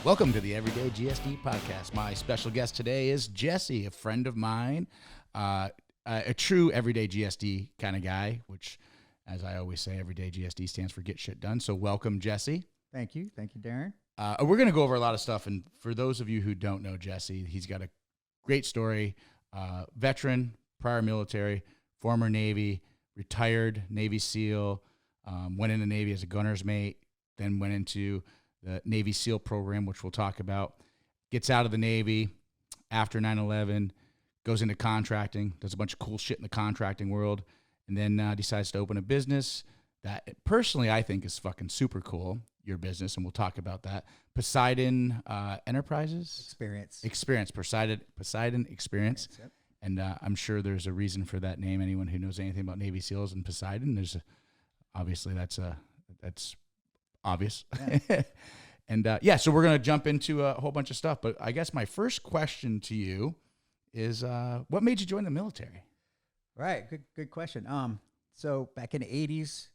Welcome to the Everyday GSD podcast. My special guest today is Jessie, a friend of mine, a true Everyday GSD kind of guy, which, as I always say, Everyday GSD stands for Get Shit Done. So welcome, Jessie. Thank you. Thank you, Darin. We're going to go over a lot of stuff, and for those of you who don't know Jessie, he's got a great story. Veteran, prior military, former Navy, retired Navy SEAL, went in the Navy as a gunner's mate, then went into the Navy SEAL program, which we'll talk about, gets out of the Navy after 9/11, goes into contracting, does a bunch of cool shit in the contracting world, and then decides to open a business that personally I think is fucking super cool, your business, and we'll talk about that. Poseidon Enterprises? Experience. Poseidon Experience. Yep. And I'm sure there's a reason for that name. Anyone who knows anything about Navy SEALs and Poseidon, obviously that's obvious. Yeah. And so we're going to jump into a whole bunch of stuff. But I guess my first question to you is, what made you join the military? Right. Good question. So back in the 80s,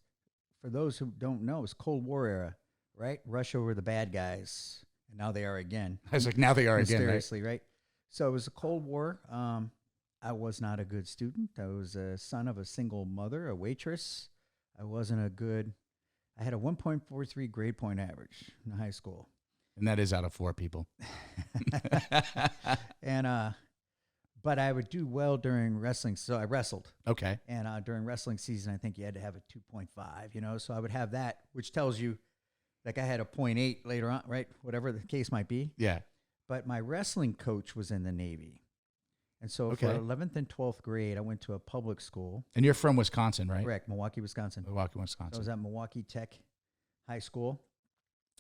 for those who don't know, it's Cold War era, right? Russia were the bad guys, and now they are again. I was like, now they are again, mysteriously, right? So it was a Cold War. I was not a good student. I was a son of a single mother, a waitress. I had a 1.43 grade point average in high school. And that is out of 4 people. And, but I would do well during wrestling. So I wrestled. Okay. And during wrestling season, I think you had to have a 2.5, so I would have that, which tells you, like I had a 0.8 later on, right? Whatever the case might be. Yeah. But my wrestling coach was in the Navy. And so for 11th and 12th grade, I went to a public school. And you're from Wisconsin, right? Correct, Milwaukee, Wisconsin. So I was at Milwaukee Tech High School,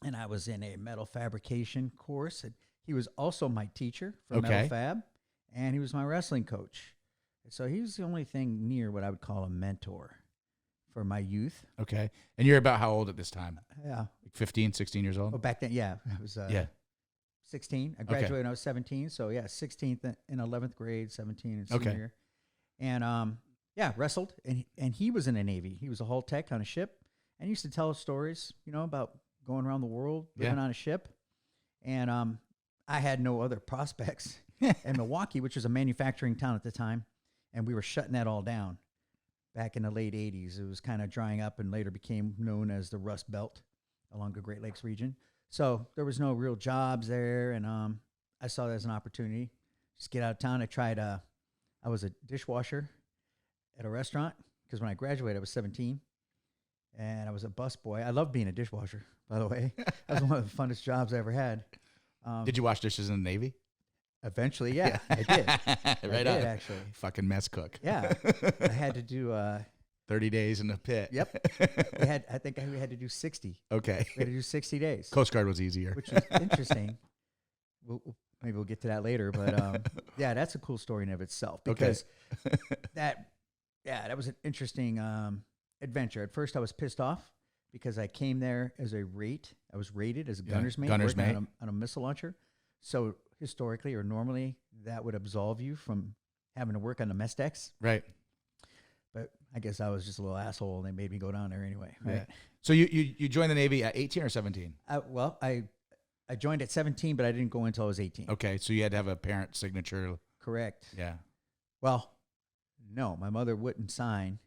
and I was in a metal fabrication course. And he was also my teacher for metal fab, and he was my wrestling coach. And so he was the only thing near what I would call a mentor for my youth. Okay. And you're about how old at this time? Yeah. Like 15, 16 years old? Oh, back then, yeah. I was 16. I graduated when I was 17. So, 16th in 11th grade, 17 in senior year. And, wrestled. And he was in the Navy. He was a hull tech on a ship. And he used to tell us stories, about going around the world, living on a ship. And I had no other prospects in Milwaukee, which was a manufacturing town at the time. And we were shutting that all down back in the late 80s. It was kind of drying up and later became known as the Rust Belt along the Great Lakes region. So there was no real jobs there, and I saw that as an opportunity. Just get out of town. I was a dishwasher at a restaurant because when I graduated, I was 17, and I was a busboy. I loved being a dishwasher, by the way. That was one of the funnest jobs I ever had. Did you wash dishes in the Navy? Eventually, yeah, I did. Right I did, actually. Fucking mess cook. Yeah, I had to do 30 days in the pit. Yep. I think we had to do 60. Okay. We had to do 60 days. Coast Guard was easier. Which was interesting. Maybe we'll get to that later. But that's a cool story in of itself. Because that was an interesting adventure. At first, I was pissed off because I came there as a rate. I was rated as a gunner's mate. On a missile launcher. So historically or normally, that would absolve you from having to work on the mess decks. Right. But I guess I was just a little asshole, and they made me go down there anyway. Right? Yeah. So you joined the Navy at 18 or 17? I joined at 17, but I didn't go until I was 18. Okay, so you had to have a parent signature. Correct. Yeah. Well, no, my mother wouldn't sign.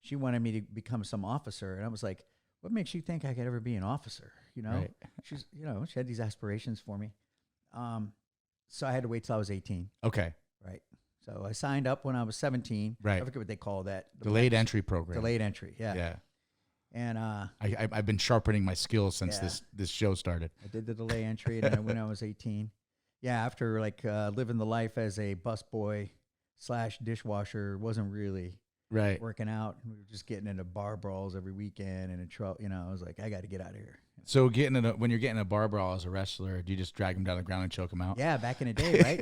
She wanted me to become some officer, and I was like, "What makes you think I could ever be an officer?" Right. She had these aspirations for me. So I had to wait till I was 18. Okay. Right. So I signed up when I was 17. Right. I forget what they call that. Delayed entry program. Delayed entry, yeah. Yeah. And I've been sharpening my skills since this show started. I did the delay entry when I was 18. Yeah, after living the life as a busboy / dishwasher wasn't really working out. We were just getting into bar brawls every weekend and in trouble. I was like, I got to get out of here. So when you're getting a bar brawl as a wrestler, do you just drag them down the ground and choke them out? Yeah, back in the day, right?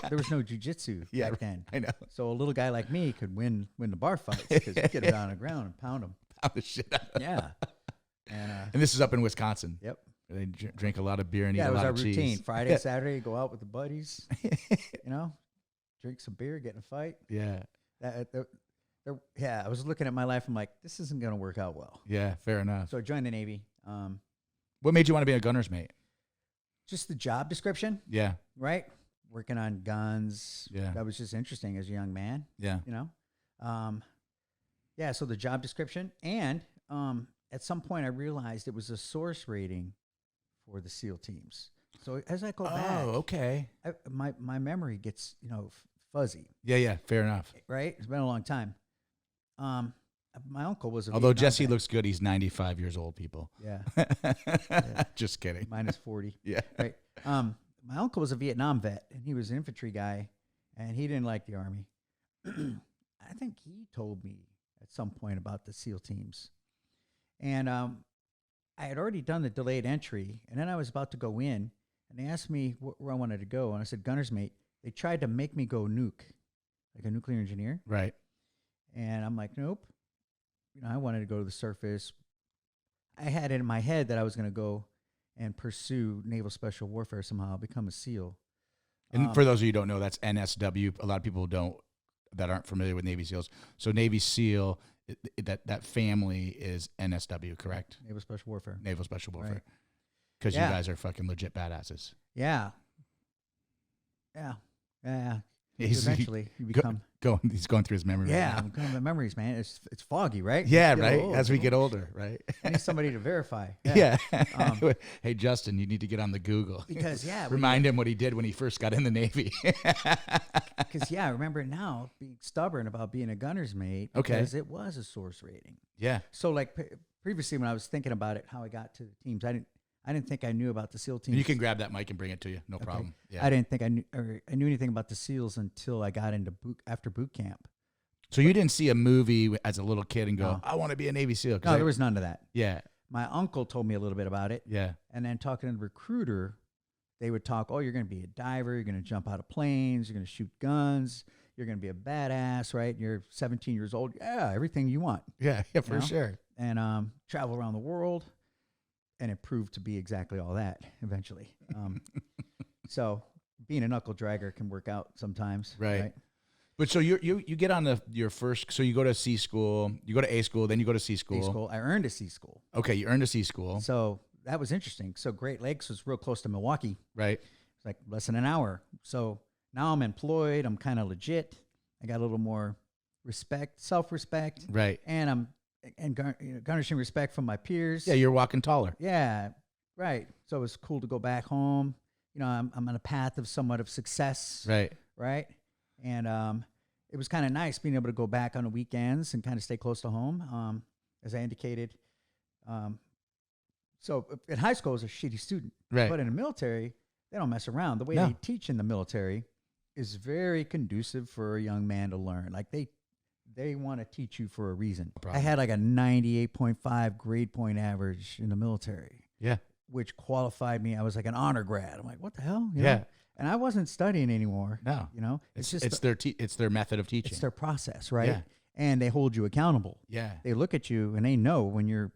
There was no jiu-jitsu back then. I know. So a little guy like me could win the bar fights because you get them down on the ground and pound them. Pound the shit out of them. Yeah. And this is up in Wisconsin. Yep. They drink a lot of beer and eat a lot of cheese. Yeah, it was our routine. Friday, Saturday, go out with the buddies, drink some beer, get in a fight. Yeah. I was looking at my life. I'm like, this isn't going to work out well. Yeah, fair enough. So I joined the Navy. What made you want to be a gunner's mate? just the job description. Yeah. Right. Working on guns. Yeah. That was just interesting as a young man. Yeah. You know? Yeah. So the job description. And at some point I realized it was a source rating for the SEAL teams. So as I go back. Oh, okay. My memory gets, fuzzy. Yeah. Fair enough. Right. It's been a long time. My uncle was a Although Vietnam Jesse vet. looks good, he's 95 years old, people. Yeah. Just kidding. Minus 40. Yeah. Right. My uncle was a Vietnam vet, and he was an infantry guy, and he didn't like the Army. I think he told me at some point about the SEAL teams. And I had already done the delayed entry, and then I was about to go in, and they asked me where I wanted to go, and I said, gunner's mate. They tried to make me go nuke, like a nuclear engineer. Right. And I'm like, nope. I wanted to go to the surface. I had it in my head that I was going to go and pursue Naval Special Warfare somehow, become a SEAL. And for those of you who don't know, that's NSW. A lot of people that aren't familiar with Navy SEALs. So Navy SEAL, that family is NSW, correct? Naval Special Warfare. Naval Special Warfare. Right. Because you guys are fucking legit badasses. Yeah. Eventually, you become... He's going through his memory. Yeah, right now. I'm going to memories, man. It's foggy, right? Yeah, right. As we get older, right? I need somebody to verify. Yeah. Hey, Justin, you need to get on the Google. Because, remind him what he did when he first got in the Navy. Because, I remember now being stubborn about being a gunner's mate. Okay. Because it was a source rating. Yeah. So, like, previously when I was thinking about it, how I got to the teams, I didn't think I knew about the SEAL teams. You can grab that mic and bring it to you. No problem. Yeah. I didn't think I knew anything about the SEALs until I got into after boot camp. So you didn't see a movie as a little kid and go, No. I want to be a Navy SEAL? No, there was none of that. Yeah. My uncle told me a little bit about it. Yeah. And then talking to the recruiter, they would talk, oh, you're going to be a diver. You're going to jump out of planes. You're going to shoot guns. You're going to be a badass, right? You're 17 years old. Yeah, everything you want. Yeah, for sure. And travel around the world. And it proved to be exactly all that eventually. So being a knuckle dragger can work out sometimes. Right. But so you get on your first, so you go to C school, you go to A school, then you go to C school. C school. I earned a C school. Okay, you earned a C school. So that was interesting. So Great Lakes was real close to Milwaukee. Right. It's like less than an hour. So now I'm employed. I'm kind of legit. I got a little more respect, self-respect. Right. And I'm garnishing respect from my peers. Yeah, you're walking taller. Yeah, right. So it was cool to go back home. I'm on a path of somewhat of success. Right. Right. And it was kind of nice being able to go back on the weekends and kind of stay close to home, as I indicated. So in high school, I was a shitty student. Right. But in the military, they don't mess around. The way they teach in the military is very conducive for a young man to learn. Like they want to teach you for a reason. No I had like a 98.5 grade point average in the military. Yeah. Which qualified me. I was like an honor grad. I'm like, what the hell? Yeah. And I wasn't studying anymore. No. It's just it's their method of teaching. It's their process, right? Yeah. And they hold you accountable. Yeah. They look at you and they know when you're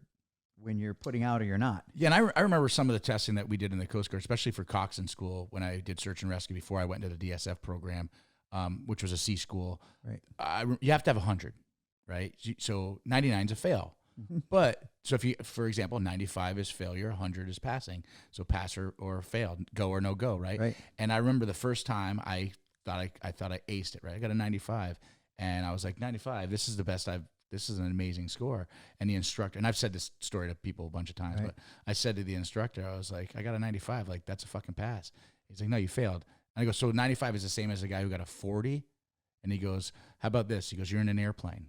putting out or you're not. Yeah, and I remember some of the testing that we did in the Coast Guard, especially for coxswain school when I did search and rescue before I went into the DSF program, which was a C school. Right. You have to have 100, right? So 99 is a fail. But so if you, for example, 95 is failure, 100 is passing. So pass or fail, go or no go, right? Right. And I remember the first time I thought I aced it, right? I got a 95, and I was like, 95. This is the best This is an amazing score. And the instructor, and I've said this story to people a bunch of times, but I said to the instructor, I was like, I got a 95. Like, that's a fucking pass. He's like, no, you failed. And I go, so 95 is the same as the guy who got a 40? And he goes, how about this? He goes, you're in an airplane,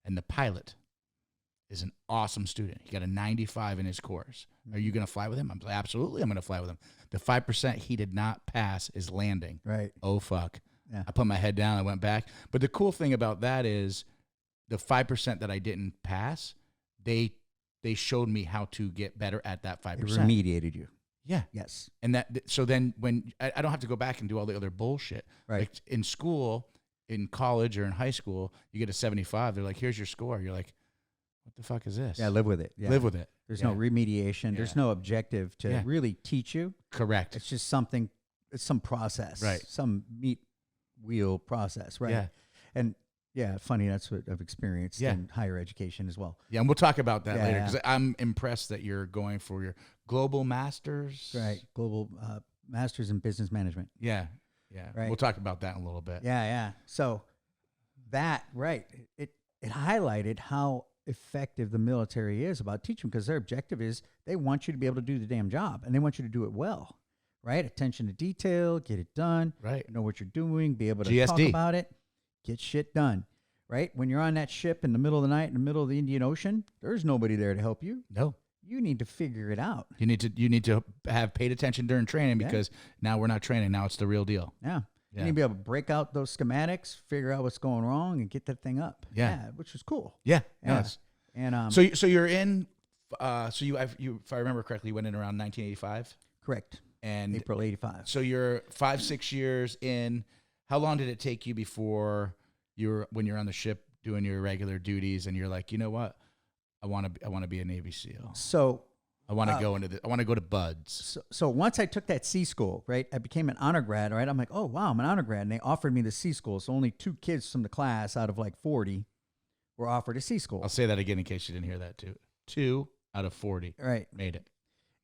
and the pilot is an awesome student. He got a 95 in his course. Are you going to fly with him? I'm like, absolutely, I'm going to fly with him. The 5% he did not pass is landing. Right. Oh, fuck. Yeah. I put my head down. I went back. But the cool thing about that is the 5% that I didn't pass, they showed me how to get better at that 5%. It remediated you. Yeah. Yes. And so then when I don't have to go back and do all the other bullshit. Right. Like in school, in college or in high school, you get a 75. They're like, here's your score. You're like, what the fuck is this? Yeah, live with it. Yeah. Live with it. There's no remediation. There's no objective to really teach you. Correct. It's just something, it's some process. Right. Some meat wheel process, right? Yeah. And Yeah, funny. That's what I've experienced in higher education as well. Yeah, and we'll talk about that later because I'm impressed that you're going for your global masters. Right, global masters in business management. Yeah, Right. We'll talk about that in a little bit. Yeah. So that it highlighted how effective the military is about teaching, because their objective is they want you to be able to do the damn job, and they want you to do it well. Right, attention to detail, get it done. Right, know what you're doing, be able to GSD. talk about it. Get shit done, right? When you're on that ship in the middle of the night, in the middle of the Indian Ocean, there's nobody there to help you. No. You need to figure it out. You need to have paid attention during training, because now we're not training. Now it's the real deal. Yeah. You need to be able to break out those schematics, figure out what's going wrong, and get that thing up. Yeah. Which was cool. Yeah. Yes. And so you're in. So you, if I remember correctly, you went in around 1985. Correct. And April 85. So you're 5-6 years in. How long did it take you before when you're on the ship doing your regular duties and you're like, you know what, I want to be a Navy SEAL. So I want to go into I want to go to BUDS. So once I took that sea school, right, I became an honor grad, right? I'm like, oh wow, I'm an honor grad, and they offered me the sea school. So only 2 kids from the class out of like 40 were offered a sea school. I'll say that again in case you didn't hear that too. 2 out of 40, right, made it.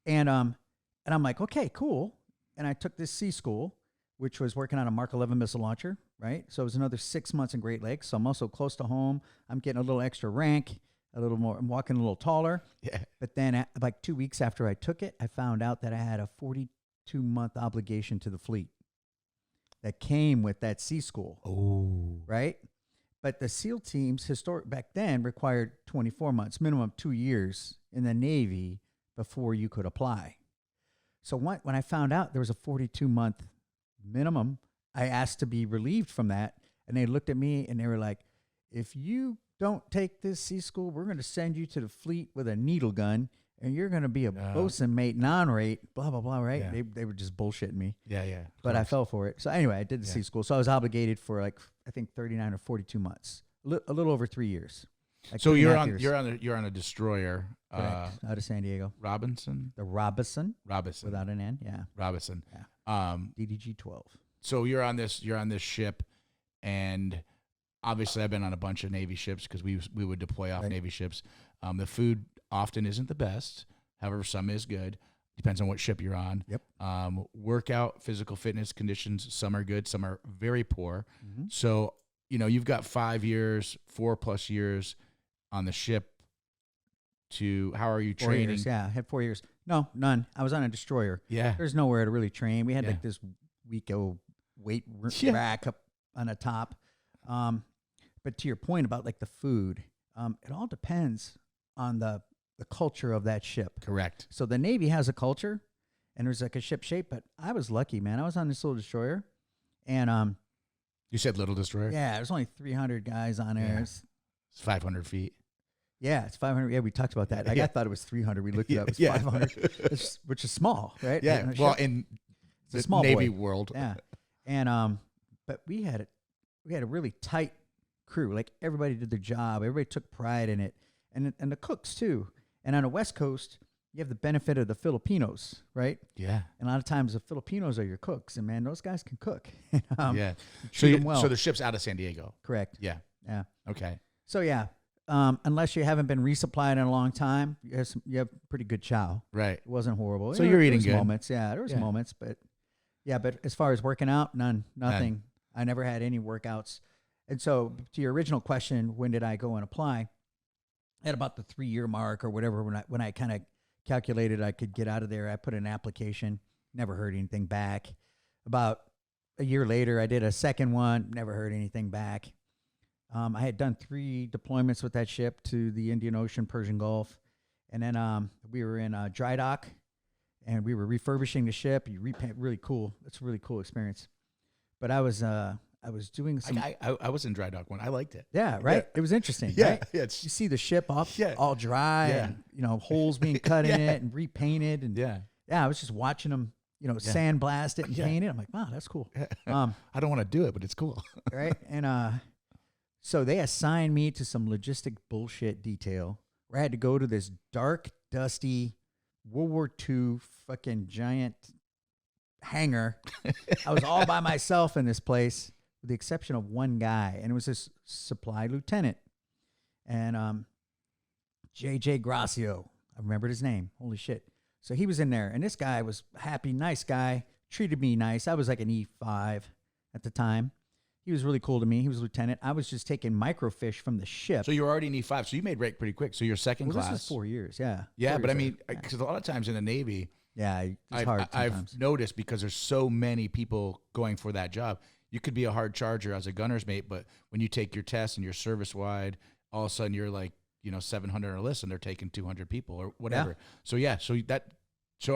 And I'm like, okay, cool. And I took this sea school, which was working on a Mark 11 missile launcher, right? So it was another 6 months in Great Lakes. So I'm also close to home. I'm getting a little extra rank, a little more. I'm walking a little taller. Yeah. But then like 2 weeks after I took it, I found out that I had a 42-month obligation to the fleet that came with that sea school. Oh. Right? But the SEAL teams back then required 24 months, minimum 2 years in the Navy before you could apply. So when I found out there was a 42-month minimum, I asked to be relieved from that. And they looked at me and they were like, if you don't take this sea school, we're going to send you to the fleet with a needle gun, and you're going to be a bosun mate non-rate, blah, blah, blah, right? Yeah. They were just bullshitting me. Yeah. But I fell for it. So anyway, I did the sea school. So I was obligated for like, I think 39 or 42 months, a little over 3 years. Like so you're on a destroyer. Out of San Diego. Robinson? The Robinson. Robinson. Without an N, yeah. Robinson. Yeah. DDG-12. So you're on this ship, and obviously I've been on a bunch of Navy ships because we would deploy off Navy ships. The food often isn't the best. However, some is good. Depends on what ship you're on. Yep. Workout, physical fitness conditions, some are good, some are very poor. Mm-hmm. So, you've got 5 years, 4+ years on the ship. How are you training? 4 years, yeah, I had 4 years. No, none. I was on a destroyer. Yeah. There's nowhere to really train. We had like this week-old weight rack up on the top. But to your point about like the food, it all depends on the culture of that ship. Correct. So the Navy has a culture, and there's like a ship shape, but I was lucky, man. I was on this little destroyer, and you said little destroyer? Yeah, there's only 300 guys on there. Yeah. It's 500 feet. Yeah, it's 500. Yeah, we talked about that. I thought it was 300. We looked it up. It's 500, which is small, right? Yeah. Well, in the small Navy world. Yeah. And but we had a really tight crew. Like everybody did their job. Everybody took pride in it, and the cooks too. And on the West Coast, you have the benefit of the Filipinos, right? Yeah. And a lot of times the Filipinos are your cooks, and man, those guys can cook. Yeah. Treat them well. So the ship's out of San Diego. Correct. Yeah. Yeah. Okay. So yeah. Unless you haven't been resupplied in a long time, you have pretty good chow. Right. It wasn't horrible. So you're eating good. Moments. Yeah, there was moments, but but as far as working out, nothing. None. I never had any workouts. And so to your original question, when did I go and apply? At about the 3-year mark or whatever, when I kind of calculated I could get out of there, I put in an application, never heard anything back. About a year later, I did a second one, never heard anything back. I had done 3 deployments with that ship to the Indian Ocean, Persian Gulf. And then we were in dry dock, and we were refurbishing the ship. You repaint, really cool. It's a really cool experience. But I was doing some. I was in dry dock one. I liked it. Yeah, right. Yeah. It was interesting. Yeah, right? Yeah. You see the ship all dry, and holes being cut in it and repainted, and I was just watching them. Sandblast it and paint it. I'm like, wow, that's cool. I don't want to do it, but it's cool. Right. And so they assigned me to some logistic bullshit detail where I had to go to this dark, dusty World War II fucking giant hangar. I was all by myself in this place with the exception of one guy, and it was this supply lieutenant. And J.J. Gracio, I remembered his name. Holy shit. So he was in there, and this guy was happy, nice guy, treated me nice. I was like an E5 at the time. He was really cool to me. He was a lieutenant. I was just taking microfish from the ship. So you were already in E5, so you made rank pretty quick. So you're second class. This was 4 years, yeah. Yeah, 4 but I years mean, because a lot of times in the Navy, yeah, it's hard sometimes. I've noticed because there's so many people going for that job. You could be a hard charger as a gunner's mate, but when you take your test and you're service-wide, all of a sudden you're like, 700 on a list and they're taking 200 people or whatever. Yeah. So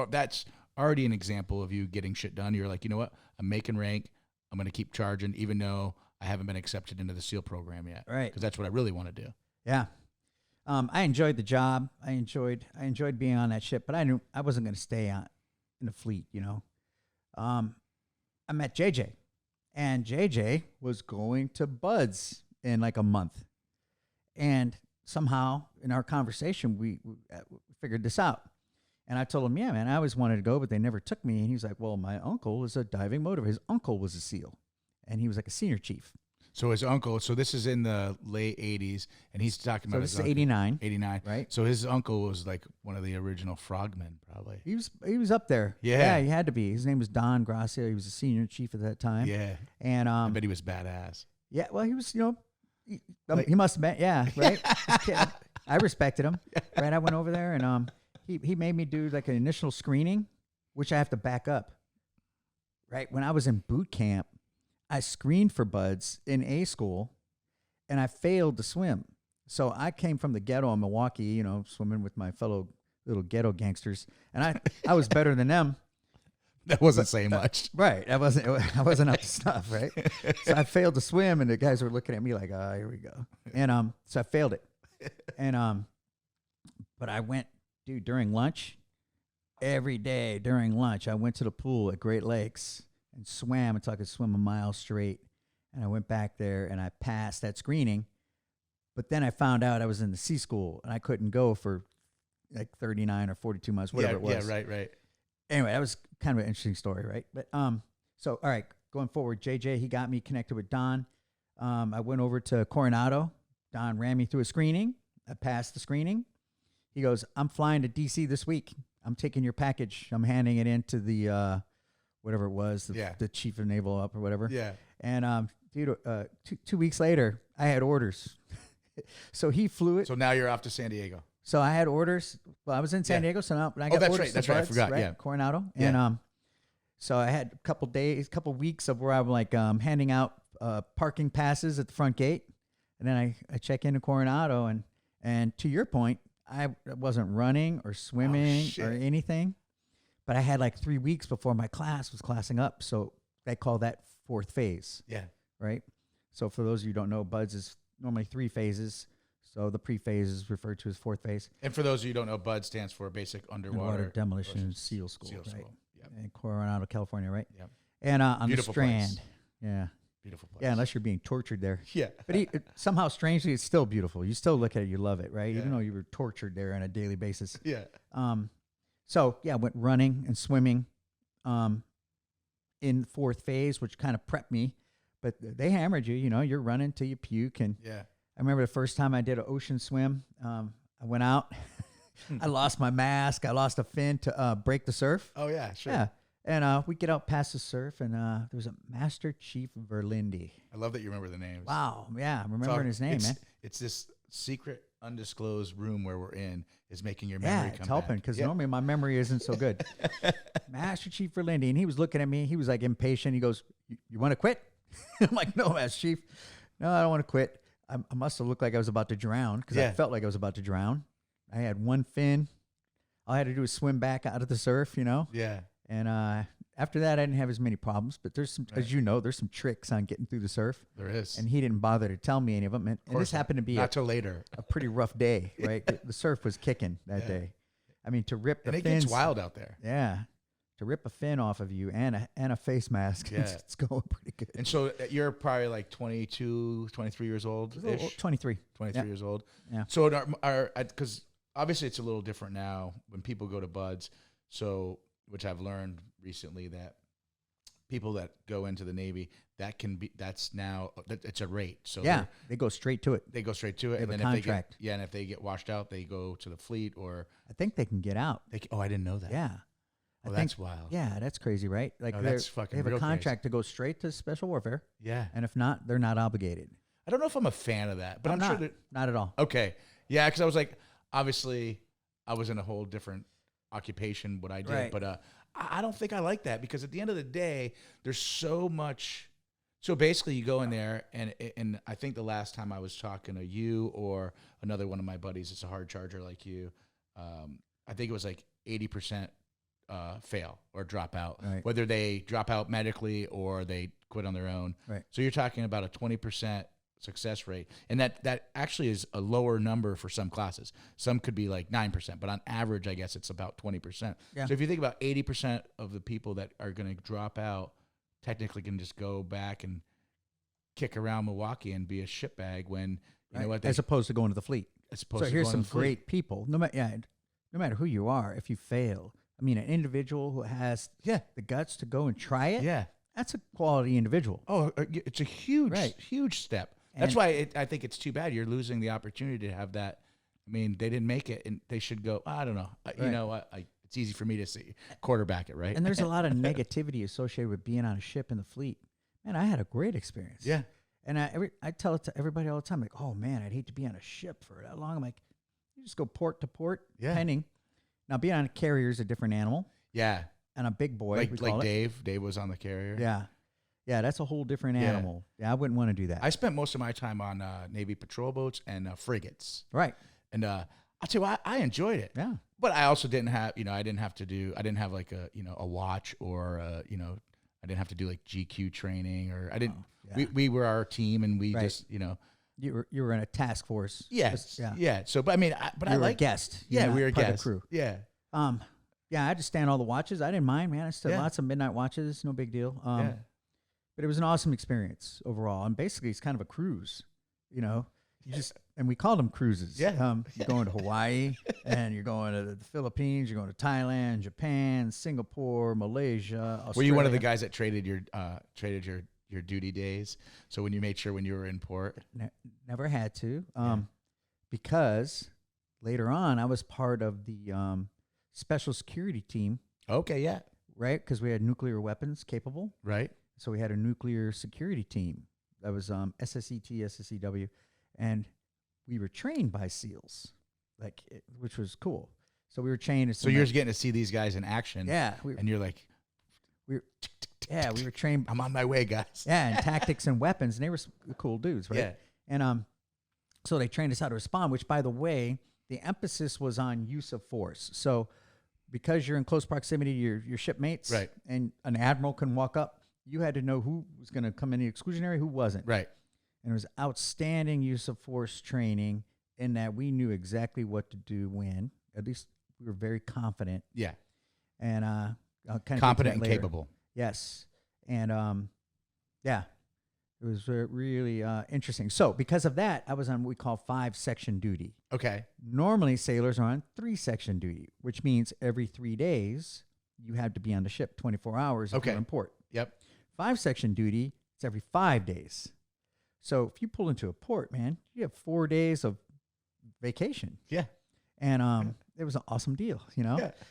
that's already an example of you getting shit done. You're like, you know what? I'm making rank. I'm going to keep charging even though I haven't been accepted into the SEAL program yet. Right. Because that's what I really want to do. Yeah. I enjoyed the job. I enjoyed being on that ship, but I knew I wasn't going to stay in the fleet, I met JJ, and JJ was going to Buds in like a month. And somehow in our conversation, we figured this out. And I told him, yeah, man, I always wanted to go, but they never took me. And he was like, well, my uncle is a diving motivator. His uncle was a SEAL, and he was like a senior chief. So his uncle, so this is in the late 80s, and he's talking about this his is 89. 89. Right. So his uncle was like one of the original frogmen, probably. He was up there. Yeah. He had to be. His name was Don Gracia. He was a senior chief at that time. Yeah. And I bet he was badass. Yeah, well, he was, he must have been, yeah, right? I respected him, right? I went over there, and he made me do like an initial screening, which I have to back up, right? When I was in boot camp, I screened for Buds in A school, and I failed to swim. So I came from the ghetto in Milwaukee, swimming with my fellow little ghetto gangsters, and I was better than them. That wasn't saying much. Right. I wasn't up to snuff, right? So I failed to swim, and the guys were looking at me like, oh, here we go. And so I failed it. And but I went, dude, during lunch, every day during lunch, I went to the pool at Great Lakes and swam until I could swim a mile straight. And I went back there, and I passed that screening. But then I found out I was in the sea school, and I couldn't go for like 39 or 42 months, whatever it was. Yeah, right. Anyway, that was kind of an interesting story, right? But so all right, going forward, JJ, he got me connected with Don. I went over to Coronado. Don ran me through a screening. I passed the screening. He goes, I'm flying to DC this week. I'm taking your package. I'm handing it in to the whatever it was, the chief of naval up or whatever. Yeah. And dude, 2 weeks later, I had orders. So he flew it. So now you're off to San Diego. So I had orders. Well, I was in San Diego, so now I got that's orders. Right. That's to right. Buds, I forgot. right? Yeah, Coronado. Yeah. And so I had couple weeks of where I'm like handing out parking passes at the front gate, and then I check into Coronado, and to your point, I wasn't running or swimming or anything, but I had like 3 weeks before my class was classing up, so they call that fourth phase. Yeah. Right. So for those of you who don't know, Buds is normally 3 phases. So the pre-phase is referred to as fourth phase. And for those of you who don't know, BUD stands for Basic Underwater Demolition and SEAL School. SEAL right? School. Yep. In Coronado, California, right? Yep. And on Beautiful the Strand. place. Yeah. Beautiful place. Yeah, unless you're being tortured there. Yeah. But somehow, strangely, it's still beautiful. You still look at it, you love it, right? Yeah. Even though you were tortured there on a daily basis. Yeah. So, yeah, I went running and swimming in fourth phase, which kind of prepped me. But they hammered you, you're running till you puke. And Yeah. I remember the first time I did an ocean swim, I went out. I lost my mask. I lost a fin to break the surf. Oh, yeah, sure. Yeah. And we get out past the surf, and there was a Master Chief Verlinde. I love that you remember the names. Wow. Yeah, I'm remembering his name, man. It's this secret, undisclosed room where we're in is making your memory come back. Yeah, it's helping, because normally my memory isn't so good. Master Chief Verlinde, and he was looking at me. He was like impatient. He goes, you want to quit? I'm like, no, Master Chief. No, I don't want to quit. I must have looked like I was about to drown, because I felt like I was about to drown. I had one fin. All I had to do was swim back out of the surf, Yeah. And after that, I didn't have as many problems. But there's some, as you know, there's some tricks on getting through the surf. There is. And he didn't bother to tell me any of them. And this happened to be not till later. A pretty rough day, right? The surf was kicking that day. I mean, to rip the fins. And it gets wild out there. Yeah. To rip a fin off of you and a face mask, it's going pretty good. And so you're probably like 22, 23 years old? 23. 23 years old. Yeah. So because obviously it's a little different now when people go to BUDS. So, which I've learned recently that people that go into the Navy, that's now it's a rate. So they go straight to it. They go straight to it. They have and a then contract. And if they get washed out, they go to the fleet or I think they can get out. I didn't know that. Yeah. That's wild. Yeah, that's crazy, right? Like that's fucking. They have a real contract crazy. to go straight to Special Warfare. Yeah. And if not, they're not obligated. I don't know if I'm a fan of that, but I'm not, sure that. Not at all. Okay. Yeah, because I was like, obviously, I was in a whole different occupation, what I did, Right. but I don't think I like that because at the end of the day, there's so much. So basically, you go in there, and I think the last time I was talking to you or another one of my buddies, it's a hard charger like you. I think it was like 80% fail or drop out, right. whether they drop out medically or they quit on their own. Right. So you're talking about a 20% success rate, and that actually is a lower number for some classes. Some could be like 9%, but on average, I guess it's about 20%. Yeah. So if you think about 80% of the people that are going to drop out, technically can just go back and kick around Milwaukee and be a shitbag when you know what, as opposed to going to the fleet. So here's some great people. No matter who you are, if you fail, I mean, an individual who has the guts to go and try it, that's a quality individual. Oh, it's a huge step. That's why I think it's too bad you're losing the opportunity to have that. I mean, they didn't make it, and they should go. I don't know. You know, it's easy for me to see quarterback it, right? And there's a lot of negativity associated with being on a ship in the fleet. Man, I had a great experience. Yeah. And I tell it to everybody all the time, like, oh man, I'd hate to be on a ship for that long. I'm like, you just go port to port, penning. Now, being on a carrier is a different animal. Yeah. And a big boy, like Dave. Dave was on the carrier. Yeah. Yeah, that's a whole different animal. Yeah, I wouldn't want to do that. I spent most of my time on Navy patrol boats and frigates. Right. And I'll tell you, I enjoyed it. Yeah. But I also didn't have, I didn't have like a watch or, I didn't have to do like GQ training or I didn't, we were our team and we just, You were in a task force. Yes. Yeah. So, but I mean, I like a guest. Yeah, we were a guest. Crew. Yeah. Yeah, I had to stand all the watches. I didn't mind, man. I stood lots of midnight watches. No big deal. But it was an awesome experience overall. And basically, it's kind of a cruise. And we called them cruises. Yeah. You're going to Hawaii, and you're going to the Philippines. You're going to Thailand, Japan, Singapore, Malaysia, Australia. Were you one of the guys that traded your duty days? So when you made sure when you were in port, never had to, because later on I was part of the special security team. Okay, yeah, right, because we had nuclear weapons capable. Right. So we had a nuclear security team that was SSET, SSEW, and we were trained by SEALs, which was cool. So we were trained. So you're getting to see these guys in action. Yeah. And you're like, we were trained. I'm on my way, guys. Yeah, and tactics and weapons, and they were cool dudes, right? Yeah. And so they trained us how to respond, which, by the way, the emphasis was on use of force. So because you're in close proximity to your shipmates, right, and an admiral can walk up, you had to know who was going to come in the exclusionary, who wasn't. Right. And it was outstanding use of force training in that we knew exactly what to do when. At least we were very confident. Yeah. And I'll kind of confident and capable. Yes. And it was really interesting. So because of that, I was on what we call 5-section duty. Okay. Normally sailors are on 3-section duty, which means every 3 days you have to be on the ship 24 hours if you're in port. Yep. 5-section duty, it's every 5 days. So if you pull into a port, man, you have 4 days of vacation. Yeah. And it was an awesome deal,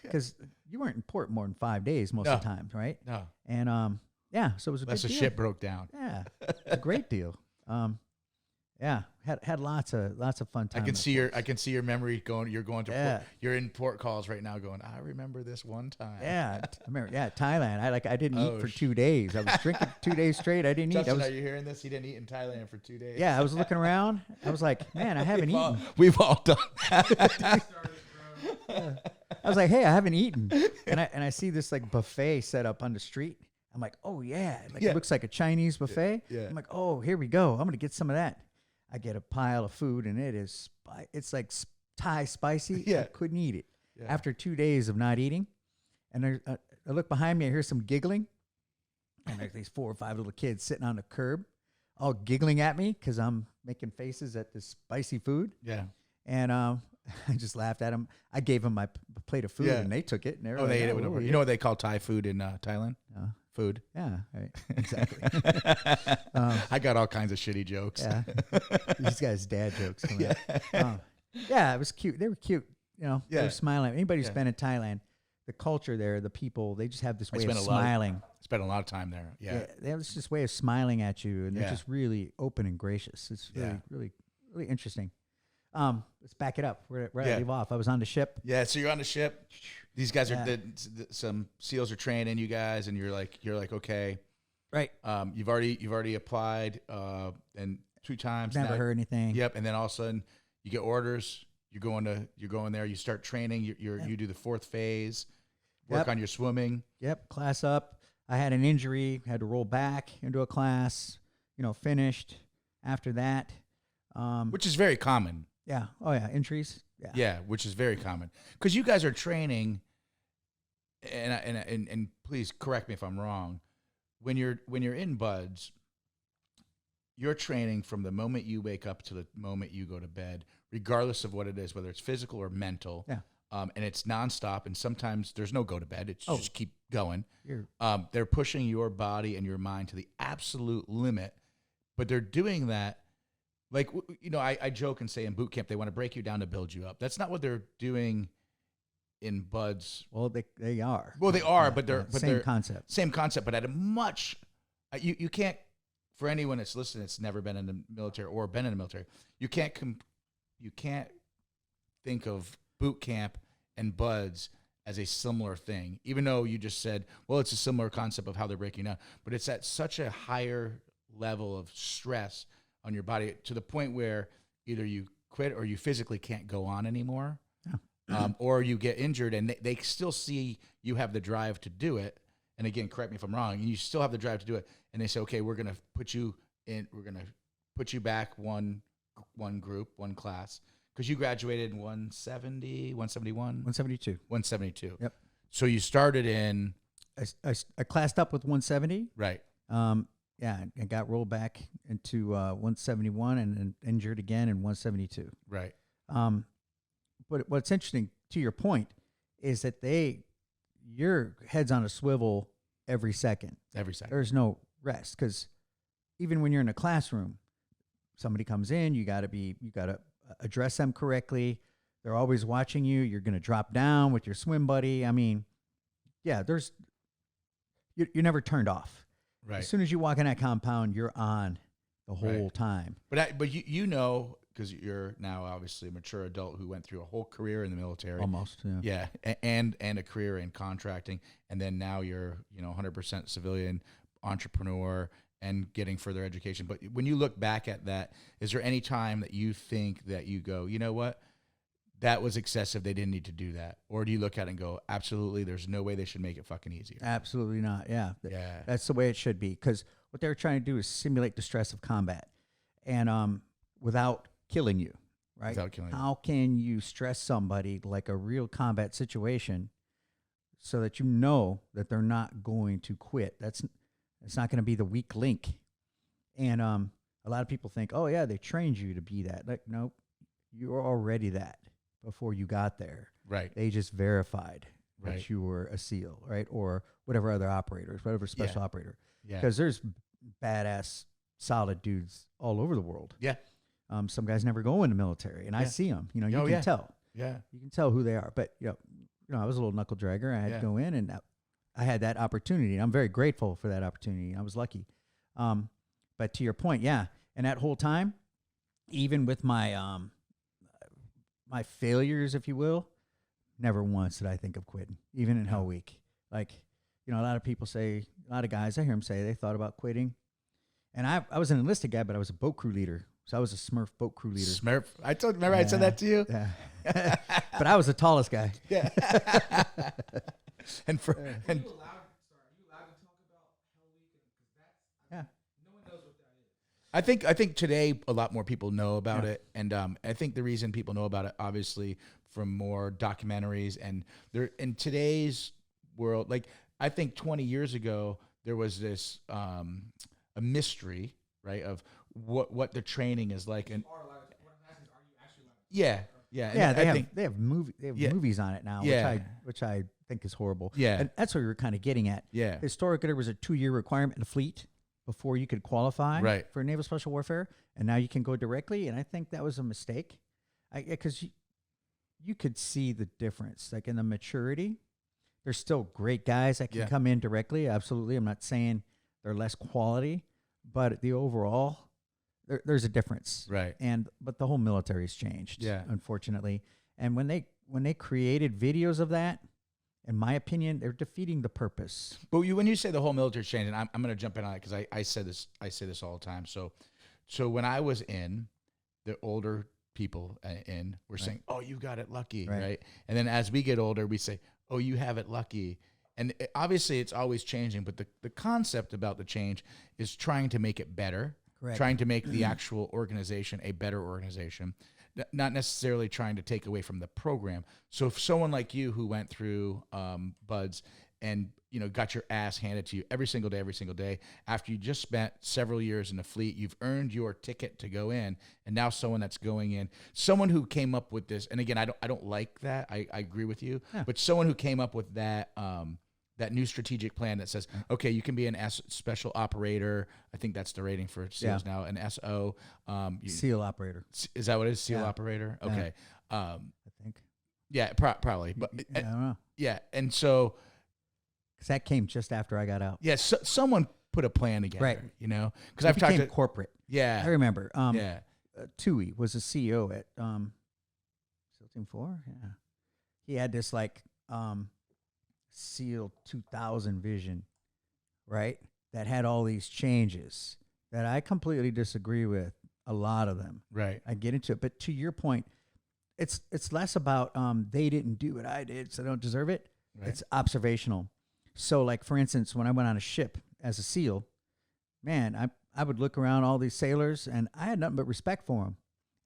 because you weren't in port more than 5 days most of the time, right? No. And so it was a Unless big the deal. ship broke down. Yeah, it's a great deal. Had lots of fun time. I can see your memory going. You're going to port, you're in port calls right now, going, I remember this one time. Yeah, I remember. Yeah, Thailand. I didn't eat for 2 days. I was drinking 2 days straight. I didn't eat. Justin, are you hearing this? He didn't eat in Thailand for 2 days. Yeah, I was looking around. I was like, man, I haven't eaten. We've all done that. I was like, hey, I haven't eaten, and I see this buffet set up on the street. I'm like, oh yeah, it looks like a Chinese buffet. Yeah. I'm like, oh, here we go. I'm gonna get some of that. I get a pile of food, and it's like Thai spicy. Yeah. I couldn't eat it Yeah. after 2 days of not eating. And I look behind me, I hear some giggling, and there's these 4 or 5 little kids sitting on the curb, all giggling at me because I'm making faces at this spicy food. Yeah. And I just laughed at them. I gave them my plate of food, and they took it. And They ate it. You know what they call Thai food in Thailand? food. Yeah, right. Exactly. I got all kinds of shitty jokes. Yeah. These guys' dad jokes coming out. Yeah, it was cute. They were cute. You know, they were smiling. Anybody who's been in Thailand, the culture there, the people, they just have this way of smiling. Spent a lot of time there. Yeah. They have this way of smiling at you, and they're just really open and gracious. It's really, really interesting. Let's back it up. Where I leave off. I was on the ship. Yeah, so you're on the ship. These guys are some SEALs are training you guys, and you're like okay, right? You've already applied and 2 times. Never heard anything. Yep, and then all of a sudden you get orders. You're going there. You start training. You do the 4th phase. Work on your swimming. Yep, class up. I had an injury. Had to roll back into a class. Finished. After that, which is very common. Yeah. Oh yeah, injuries. Yeah. Yeah, which is very common because you guys are training. And please correct me if I'm wrong. When you're in BUD/S, you're training from the moment you wake up to the moment you go to bed, regardless of what it is, whether it's physical or mental. Yeah. And it's nonstop, and sometimes there's no go to bed. It's just keep going. They're pushing your body and your mind to the absolute limit, but they're doing that. Like, I joke and say in boot camp, they want to break you down to build you up. That's not what they're doing in BUD/S. Well, they are. Well, they are, but they're same concept. Same concept, but at a much. You can't. For anyone that's listening, that's never been in the military or been in the military, you can't think of boot camp and BUD/S as a similar thing. Even though you just said, well, it's a similar concept of how they're breaking down, but it's at such a higher level of stress on your body to the point where either you quit or you physically can't go on anymore. Or you get injured and they still see you have the drive to do it. And again, correct me if I'm wrong, and you still have the drive to do it. And they say, okay, we're going to put you back one group, one class. Because you graduated in 170, 171? 172. 172. Yep. So you started in... I classed up with 170. Right. I got rolled back into 171 and injured again in 172. Right. But what's interesting, to your point, is that your head's on a swivel every second. Every second. There's no rest, because even when you're in a classroom, somebody comes in, you got to address them correctly. They're always watching you. You're going to drop down with your swim buddy. I mean, yeah, you're never turned off. Right. As soon as you walk in that compound, you're on the whole time. But you know, because you're now obviously a mature adult who went through a whole career in the military. Almost, yeah. Yeah, and a career in contracting, and then now you're 100% civilian entrepreneur and getting further education. But when you look back at that, is there any time that you think that you go, you know what, that was excessive, they didn't need to do that? Or do you look at it and go, absolutely, there's no way they should make it fucking easier? Absolutely not, yeah. Yeah. That's the way it should be, because what they're trying to do is simulate the stress of combat, and without killing you, right? Without killing you. How can you stress somebody like a real combat situation so that you know that they're not going to quit? It's not going to be the weak link. And a lot of people think, oh, yeah, they trained you to be that. Like, nope, you're already that before you got there. Right. They just verified that you were a SEAL, right? Or whatever other operators, whatever special operator. Yeah. Because there's badass, solid dudes all over the world. Yeah. Some guys never go in the military, and I see them. You can tell. Yeah. You can tell who they are. But, I was a little knuckle dragger. I had to go in, and I had that opportunity. I'm very grateful for that opportunity. I was lucky. But to your point, yeah. And that whole time, even with my my failures, if you will, never once did I think of quitting, even in Hell Week. Like, a lot of people say, a lot of guys, I hear them say they thought about quitting. And I was an enlisted guy, but I was a boat crew leader. So I was a Smurf boat crew leader. Smurf? Remember I said that to you? Yeah. But I was the tallest guy. Yeah. And Are you allowed to talk about Hell Week? Because that's no one knows what that is. I think today a lot more people know about it, and I think the reason people know about it, obviously, from more documentaries, and there in today's world, like I think 20 years ago there was this a mystery, right, of what the training is like, and What I'm asking is, are you actually allowed to yeah. Yeah. Yeah, I they have movies on it now, which I think is horrible. Yeah. And that's what we were kind of getting at. Yeah. Historically, there was a 2-year requirement in the fleet before you could qualify for Naval Special Warfare, and now you can go directly. And I think that was a mistake, because you could see the difference, like in the maturity. There's still great guys that can come in directly. Absolutely, I'm not saying they're less quality, but the overall, there's a difference. Right. But the whole military's changed. Yeah. Unfortunately, and when they created videos of that, in my opinion, they're defeating the purpose. But when you say the whole military change, and I'm going to jump in on it because I say this all the time. So when I was in, the older people were saying, "Oh, you got it lucky," right? And then as we get older, we say, "Oh, you have it lucky." And obviously, it's always changing. But the concept about the change is trying to make it better, trying to make the actual organization a better organization. Not necessarily trying to take away from the program. So if someone like you who went through BUDS and got your ass handed to you every single day, after you just spent several years in the fleet, you've earned your ticket to go in, and now someone that's going in, someone who came up with this, and again, I don't like that. I agree with you, but someone who came up with that that new strategic plan that says, okay, you can be an special operator. I think that's the rating for SEALs now. An SO. SEAL operator. Is that what it is? SEAL operator? Okay. I think. Yeah, probably. But I don't know. Yeah, and so. Because that came just after I got out. Yeah, someone put a plan together, right? Because I've talked to corporate. Yeah, I remember. Tui was the CEO at SEAL Team 4. Yeah, he had this SEAL 2000 vision, right? That had all these changes that I completely disagree with. A lot of them, right? I get into it, but to your point, it's less about they didn't do what I did, so I don't deserve it. Right. It's observational. So, like, for instance, when I went on a ship as a SEAL, man, I would look around all these sailors, and I had nothing but respect for them.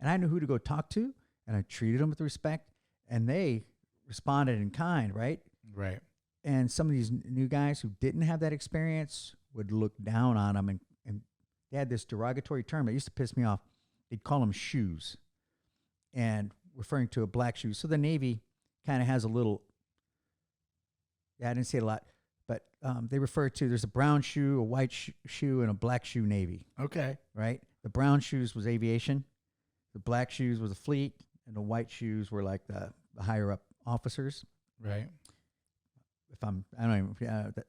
And I knew who to go talk to, and I treated them with respect, and they responded in kind, right? Right. And some of these new guys who didn't have that experience would look down on them, and they had this derogatory term that used to piss me off. They'd call them shoes, and referring to a black shoe. So the Navy kind of has a little, I didn't say it a lot, but they refer to, there's a brown shoe, a white shoe, and a black shoe Navy. Okay. Right? The brown shoes was aviation, the black shoes was the fleet, and the white shoes were like the higher up officers. Right. I don't even if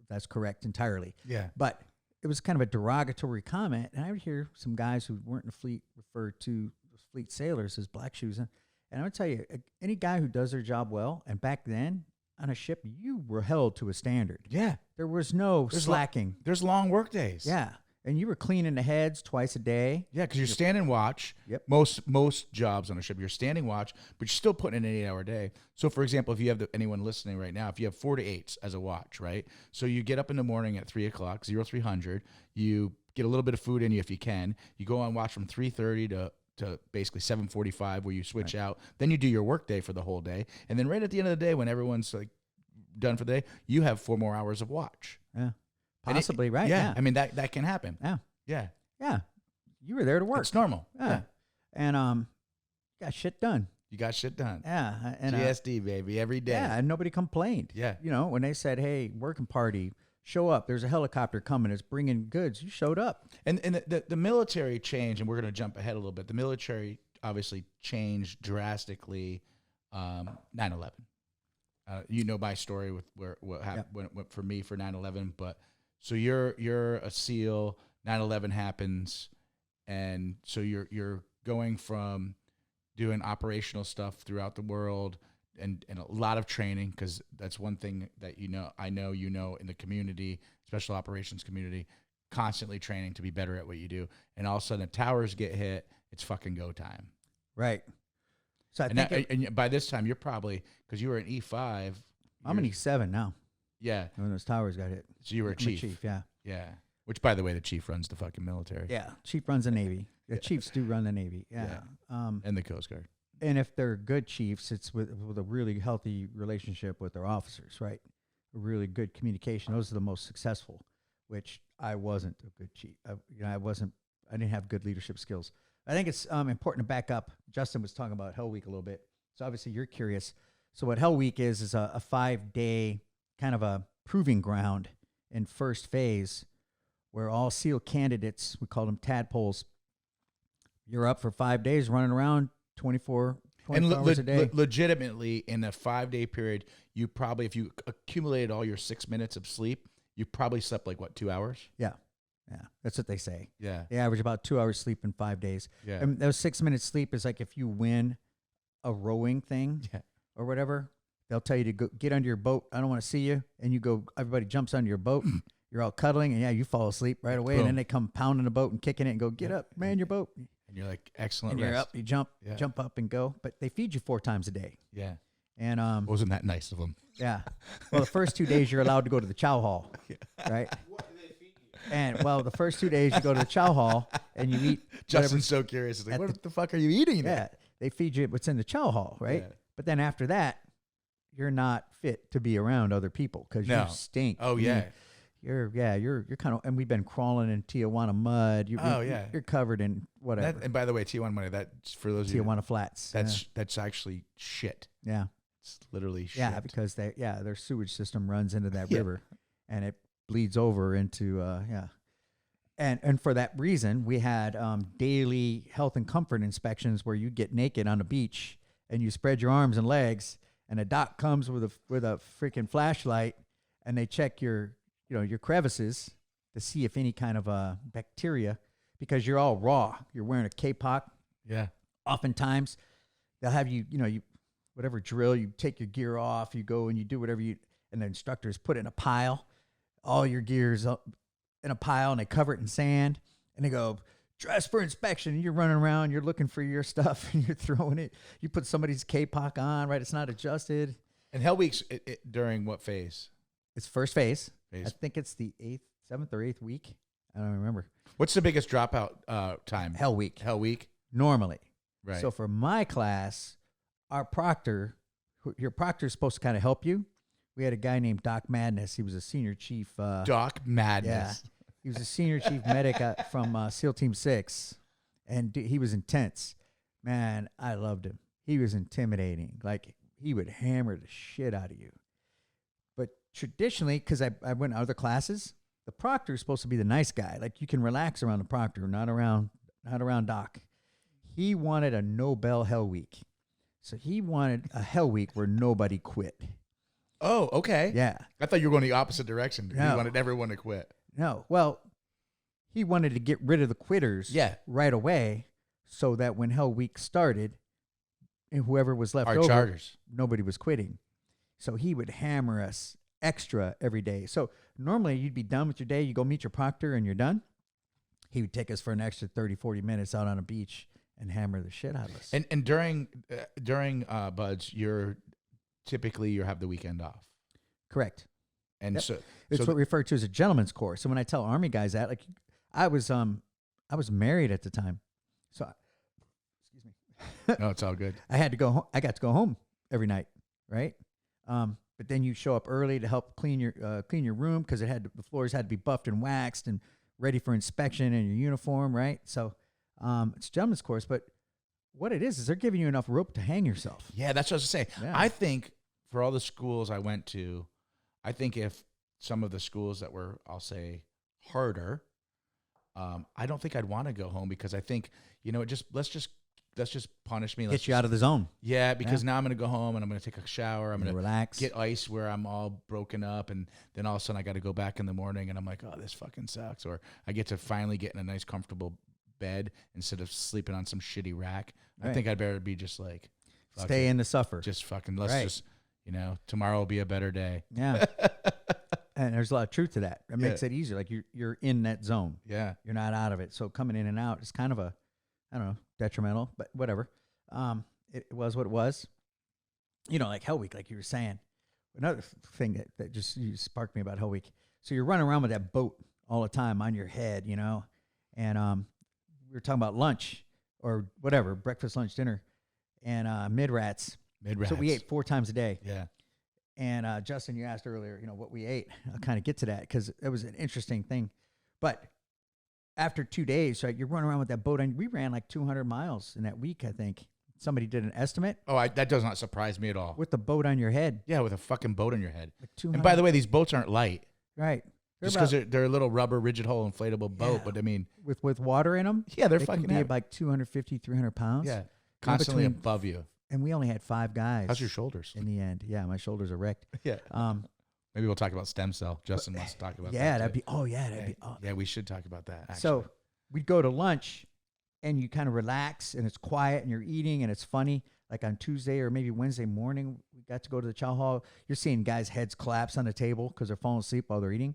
that's correct entirely. Yeah. But it was kind of a derogatory comment, and I would hear some guys who weren't in the fleet refer to fleet sailors as black shoes. And I would tell you, any guy who does their job well, and back then, on a ship, you were held to a standard. Yeah. There was no slacking. There's long work days. Yeah. And you were cleaning the heads twice a day. Yeah, because you're standing watch. Yep. Most jobs on a ship, you're standing watch, but you're still putting in an 8-hour day. So, for example, if you have anyone listening right now, if you have 4 to 8s as a watch, right? So you get up in the morning at 3 o'clock, 0300. You get a little bit of food in you if you can. You go on watch from 3:30 to basically 7:45, where you switch out. Then you do your work day for the whole day, and then right at the end of the day, when everyone's like done for the day, you have 4 more hours of watch. Yeah. Possibly, right? Yeah. I mean, that can happen. Yeah. Yeah. Yeah. You were there to work. It's normal. Yeah. And got shit done. You got shit done. Yeah. And GSD, baby, every day. Yeah, and nobody complained. Yeah. When they said, hey, working party, show up. There's a helicopter coming. It's bringing goods. You showed up. And the military changed, and we're going to jump ahead a little bit. The military obviously changed drastically 9/11. My story with what happened when it went for me for 9/11. But so you're a SEAL. 9/11 happens, and so you're going from doing operational stuff throughout the world and a lot of training, because that's one thing that I know in the community, special operations community, constantly training to be better at what you do. And all of a sudden the towers get hit, it's fucking go time. Right. So and by this time you're probably, because you were an E5. I'm an E7 now. Yeah. When those towers got hit. So you were a chief. Yeah. Yeah. Which, by the way, the chief runs the fucking military. Yeah. Chief runs the Navy. The chiefs do run the Navy. Yeah. And the Coast Guard. And if they're good chiefs, it's with a really healthy relationship with their officers, right? A really good communication. Those are the most successful, which I wasn't a good chief. I didn't have good leadership skills. I think it's important to back up. Justin was talking about Hell Week a little bit. So obviously you're curious. So what Hell Week is a 5-day kind of a proving ground in first phase where all SEAL candidates, we call them tadpoles, you're up for 5 days running around 24 hours a day. Legitimately, in a 5-day period, you probably, if you accumulated all your 6 minutes of sleep, you probably slept like, what, 2 hours? Yeah. Yeah. That's what they say. Yeah. They average about 2 hours sleep in 5 days. Yeah. And those 6 minutes sleep is like if you win a rowing thing or whatever, they'll tell you to go get under your boat. I don't want to see you. And you go, everybody jumps under your boat. You're all cuddling, and you fall asleep right away. Boom. And then they come pounding the boat and kicking it and go, get up, man, your boat. And you're like, excellent And you're rest. up, you jump up and go. But they feed you 4 times a day. Yeah. And wasn't that nice of them? Yeah. Well, the first 2 days you're allowed to go to the chow hall, right? What do they feed you? And well, the first 2 days you go to the chow hall and you eat. Justin's so curious. He's like, what the fuck are you eating? Yeah, they feed you what's in the chow hall, right? Yeah. But then after that, you're not fit to be around other people because you stink. Oh yeah. You're kind of, and we've been crawling in Tijuana mud. You're covered in whatever. And by the way, Tijuana money, that's for those of you. Tijuana flats. That's actually shit. Yeah. It's literally shit. Yeah, because their sewage system runs into that river, and it bleeds over into And for that reason, we had daily health and comfort inspections where you get naked on the beach and you spread your arms and legs, and a doc comes with a freaking flashlight, and they check your crevices to see if any kind of bacteria, because you're all raw. You're wearing a K-pop. Yeah. Oftentimes, they'll have you whatever drill, you take your gear off, you go and you do whatever and the instructors put it in a pile, all your gear's up in a pile, and they cover it in sand, and they go, dress for inspection. And you're running around, you're looking for your stuff, and you're throwing it. You put somebody's K-pop on, right? It's not adjusted. And Hell Week's during what phase? It's first phase. I think it's the 7th or 8th week. I don't remember. What's the biggest dropout time? Hell Week. Hell Week? Normally. Right. So for my class, our proctor, your proctor is supposed to kind of help you. We had a guy named Doc Madness. He was a senior chief. Doc Madness. Yeah. He was a senior chief medic from SEAL Team 6, and he was intense. Man, I loved him. He was intimidating. Like, he would hammer the shit out of you. But traditionally, because I went to other classes, the proctor is supposed to be the nice guy. Like, you can relax around the proctor, not around Doc. He wanted a no-bell Hell Week. So he wanted a Hell Week where nobody quit. Oh, okay. Yeah. I thought you were going the opposite direction. No. He wanted everyone to quit. No. Well, he wanted to get rid of the quitters right away so that when Hell Week started, and whoever was left over, charters, nobody was quitting. So he would hammer us extra every day. So normally you'd be done with your day. You go meet your proctor and you're done. He would take us for an extra 30, 40 minutes out on a beach and hammer the shit out of us. And during Buds, you have the weekend off. Correct. And it's what we refer to as a gentleman's course. So when I tell Army guys that, like, I was married at the time, so excuse me. No, it's all good. I had to go. I got to go home every night, right? But then you show up early to help clean your room because the floors had to be buffed and waxed and ready for inspection in your uniform, right? So it's a gentleman's course, but what it is they're giving you enough rope to hang yourself. Yeah, that's what I was saying. Yeah. I think for all the schools I went to, I think if some of the schools that were, I'll say, harder, I don't think I'd want to go home because I think, let's just punish me. Get you out of the zone. Yeah, because now I'm going to go home and I'm going to take a shower. I'm going to relax, get ice where I'm all broken up. And then all of a sudden I got to go back in the morning and I'm like, oh, this fucking sucks. Or I get to finally get in a nice, comfortable bed instead of sleeping on some shitty rack. Right. I think I'd better be just like, stay in the suffer. Just fucking, let's tomorrow will be a better day. Yeah. And there's a lot of truth to that. It makes it easier. Like you're in that zone. Yeah. You're not out of it. So coming in and out is kind of I don't know, detrimental, but whatever. It was what it was. Like Hell Week, like you were saying. Another thing that just sparked me about Hell Week. So you're running around with that boat all the time on your head, and we were talking about lunch or whatever, breakfast, lunch, dinner, and mid-rats. Mid-rats. So we ate 4 times a day. Yeah. And Justin, you asked earlier, what we ate. I'll kind of get to that because it was an interesting thing. But after 2 days, right, you're running around with that boat, and we ran like 200 miles in that week, I think. Somebody did an estimate. Oh, that does not surprise me at all. With the boat on your head. Yeah, with a fucking boat on your head. Like 200. And by the way, these boats aren't light. Right. Just because they're a little rubber, rigid hull, inflatable boat. But I mean, with water in them. Yeah, they're they fucking can be heavy. like 250, 300 pounds. Yeah, constantly above you. And we only had 5 guys. How's your shoulders? In the end, yeah, my shoulders are wrecked. Yeah. Maybe we'll talk about stem cell. Justin wants to talk about that. Yeah, that'd be. Oh, yeah, that'd be. Yeah, we should talk about that. Actually. So we'd go to lunch, and you kind of relax, and it's quiet, and you're eating, and it's funny. Like on Tuesday or maybe Wednesday morning, we got to go to the chow hall. You're seeing guys' heads collapse on the table because they're falling asleep while they're eating.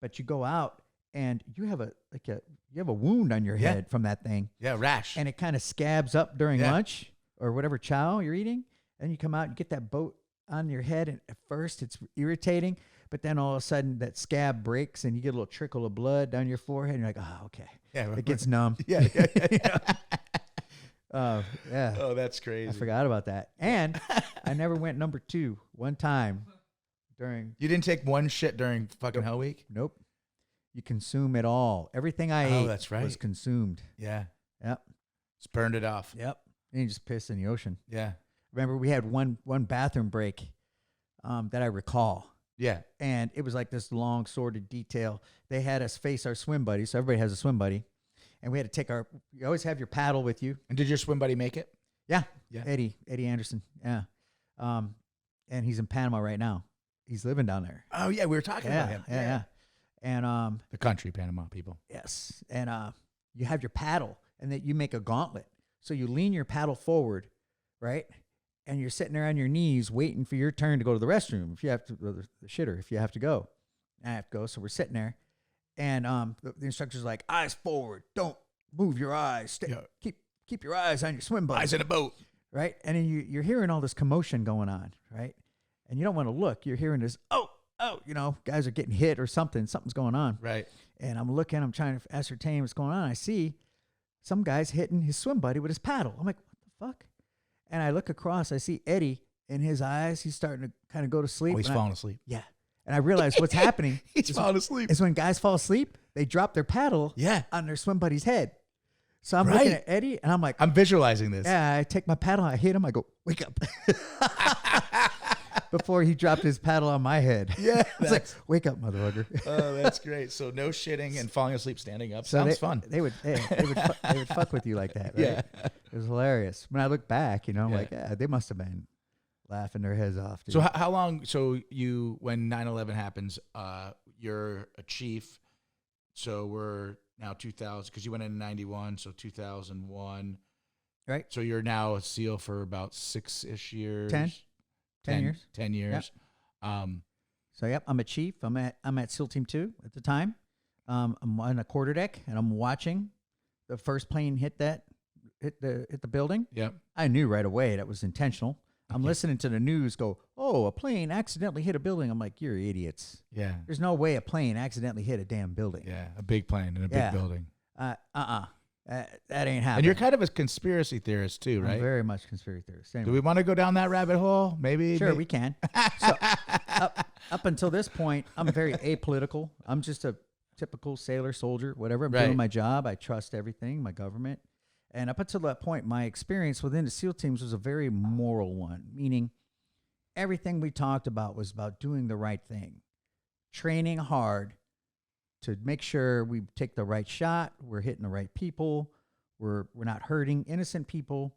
But you go out, and you have a wound on your head from that thing. Yeah, rash. And it kind of scabs up during lunch or whatever chow you're eating. And you come out and get that boat on your head, and at first it's irritating, but then all of a sudden that scab breaks and you get a little trickle of blood down your forehead, and you're like, oh, okay. Yeah, it gets numb. Yeah. Yeah. Oh, that's crazy. I forgot about that. And I never went number 2 one time during. You didn't take one shit during fucking Hell Week? Nope. You consume it all. Everything I ate that's right. was consumed. Yeah. Yep. Just burned it off. Yep. And you just piss in the ocean. Yeah. Remember, we had one bathroom break that I recall. Yeah. And it was like this long, sordid detail. They had us face our swim buddy. So everybody has a swim buddy. And we had to take you always have your paddle with you. And did your swim buddy make it? Yeah. Eddie Anderson. Yeah. And he's in Panama right now. He's living down there. Oh, yeah. We were talking about him. Yeah. And the country, Panama people. Yes. And you have your paddle, and that you make a gauntlet. So you lean your paddle forward, right? And you're sitting there on your knees waiting for your turn to go to the restroom. If you have to, the shitter, if you have to go. I have to go. So we're sitting there. And the instructor's like, eyes forward. Don't move your eyes. Keep your eyes on your swim buddy. Eyes in a boat. Right? And then you're hearing all this commotion going on, right? And you don't want to look. You're hearing this, oh, guys are getting hit or something. Something's going on. Right. And I'm looking. I'm trying to ascertain what's going on. I see some guy's hitting his swim buddy with his paddle. I'm like, what the fuck? And I look across. I see Eddie in his eyes. He's starting to kind of go to sleep. Oh, he's falling asleep. Yeah. And I realize what's happening. He's falling asleep. Is when guys fall asleep, they drop their paddle on their swim buddy's head. So I'm looking at Eddie, and I'm like, I'm visualizing this. Yeah, I take my paddle, I hit him, I go, wake up. Before he dropped his paddle on my head. Yeah. It's like, wake up, motherfucker. Oh, that's great. So no shitting and falling asleep standing up. Sounds fun. They would fuck with you like that, right? Yeah. It was hilarious. When I look back, I'm like, yeah, they must have been laughing their heads off. Dude. So how long, when 9/11 happens, you're a chief, so we're now 2000, because you went in 91, so 2001. Right. So you're now a SEAL for about 6-ish years. 10 years. 10 years. Yep. So, yep, I'm a chief. I'm at SEAL Team 2 at the time. I'm on a quarterdeck, and I'm watching the first plane hit the building. Yep. I knew right away that was intentional. I'm listening to the news go, oh, a plane accidentally hit a building. I'm like, you're idiots. Yeah. There's no way a plane accidentally hit a damn building. Yeah, a big plane in a big building. That ain't happening. And you're kind of a conspiracy theorist too, right? I'm very much conspiracy theorist. Anyway. Do we want to go down that rabbit hole? Maybe. Sure, we can. So up until this point, I'm very apolitical. I'm just a typical sailor, soldier, whatever. I'm doing my job. I trust everything, my government. And up until that point, my experience within the SEAL teams was a very moral one, meaning everything we talked about was about doing the right thing, training hard to make sure we take the right shot, we're hitting the right people, we're not hurting innocent people.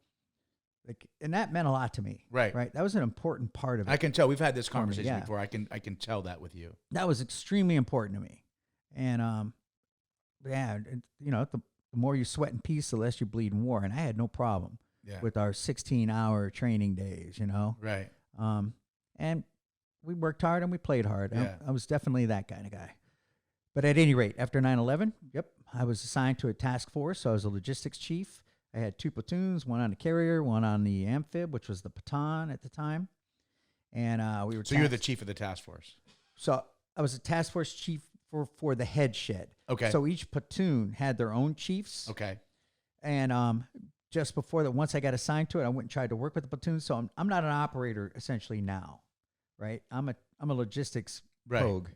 And that meant a lot to me. Right. That was an important part of it. I can tell. We've had this conversation before. I can tell that with you. That was extremely important to me. And the more you sweat in peace, the less you bleed in war. And I had no problem with our 16-hour training days, Right. And we worked hard and we played hard. Yeah. I was definitely that kind of guy. But at any rate, after 9/11, I was assigned to a task force. So I was a logistics chief. I had 2 platoons, one on the carrier, one on the amphib, which was the Poseidon at the time. And we were. So you're the chief of the task force. So I was a task force chief for the head shed. Okay. So each platoon had their own chiefs. Okay. And just before that, once I got assigned to it, I went and tried to work with the platoon. So I'm not an operator essentially now, right? I'm a logistics rogue,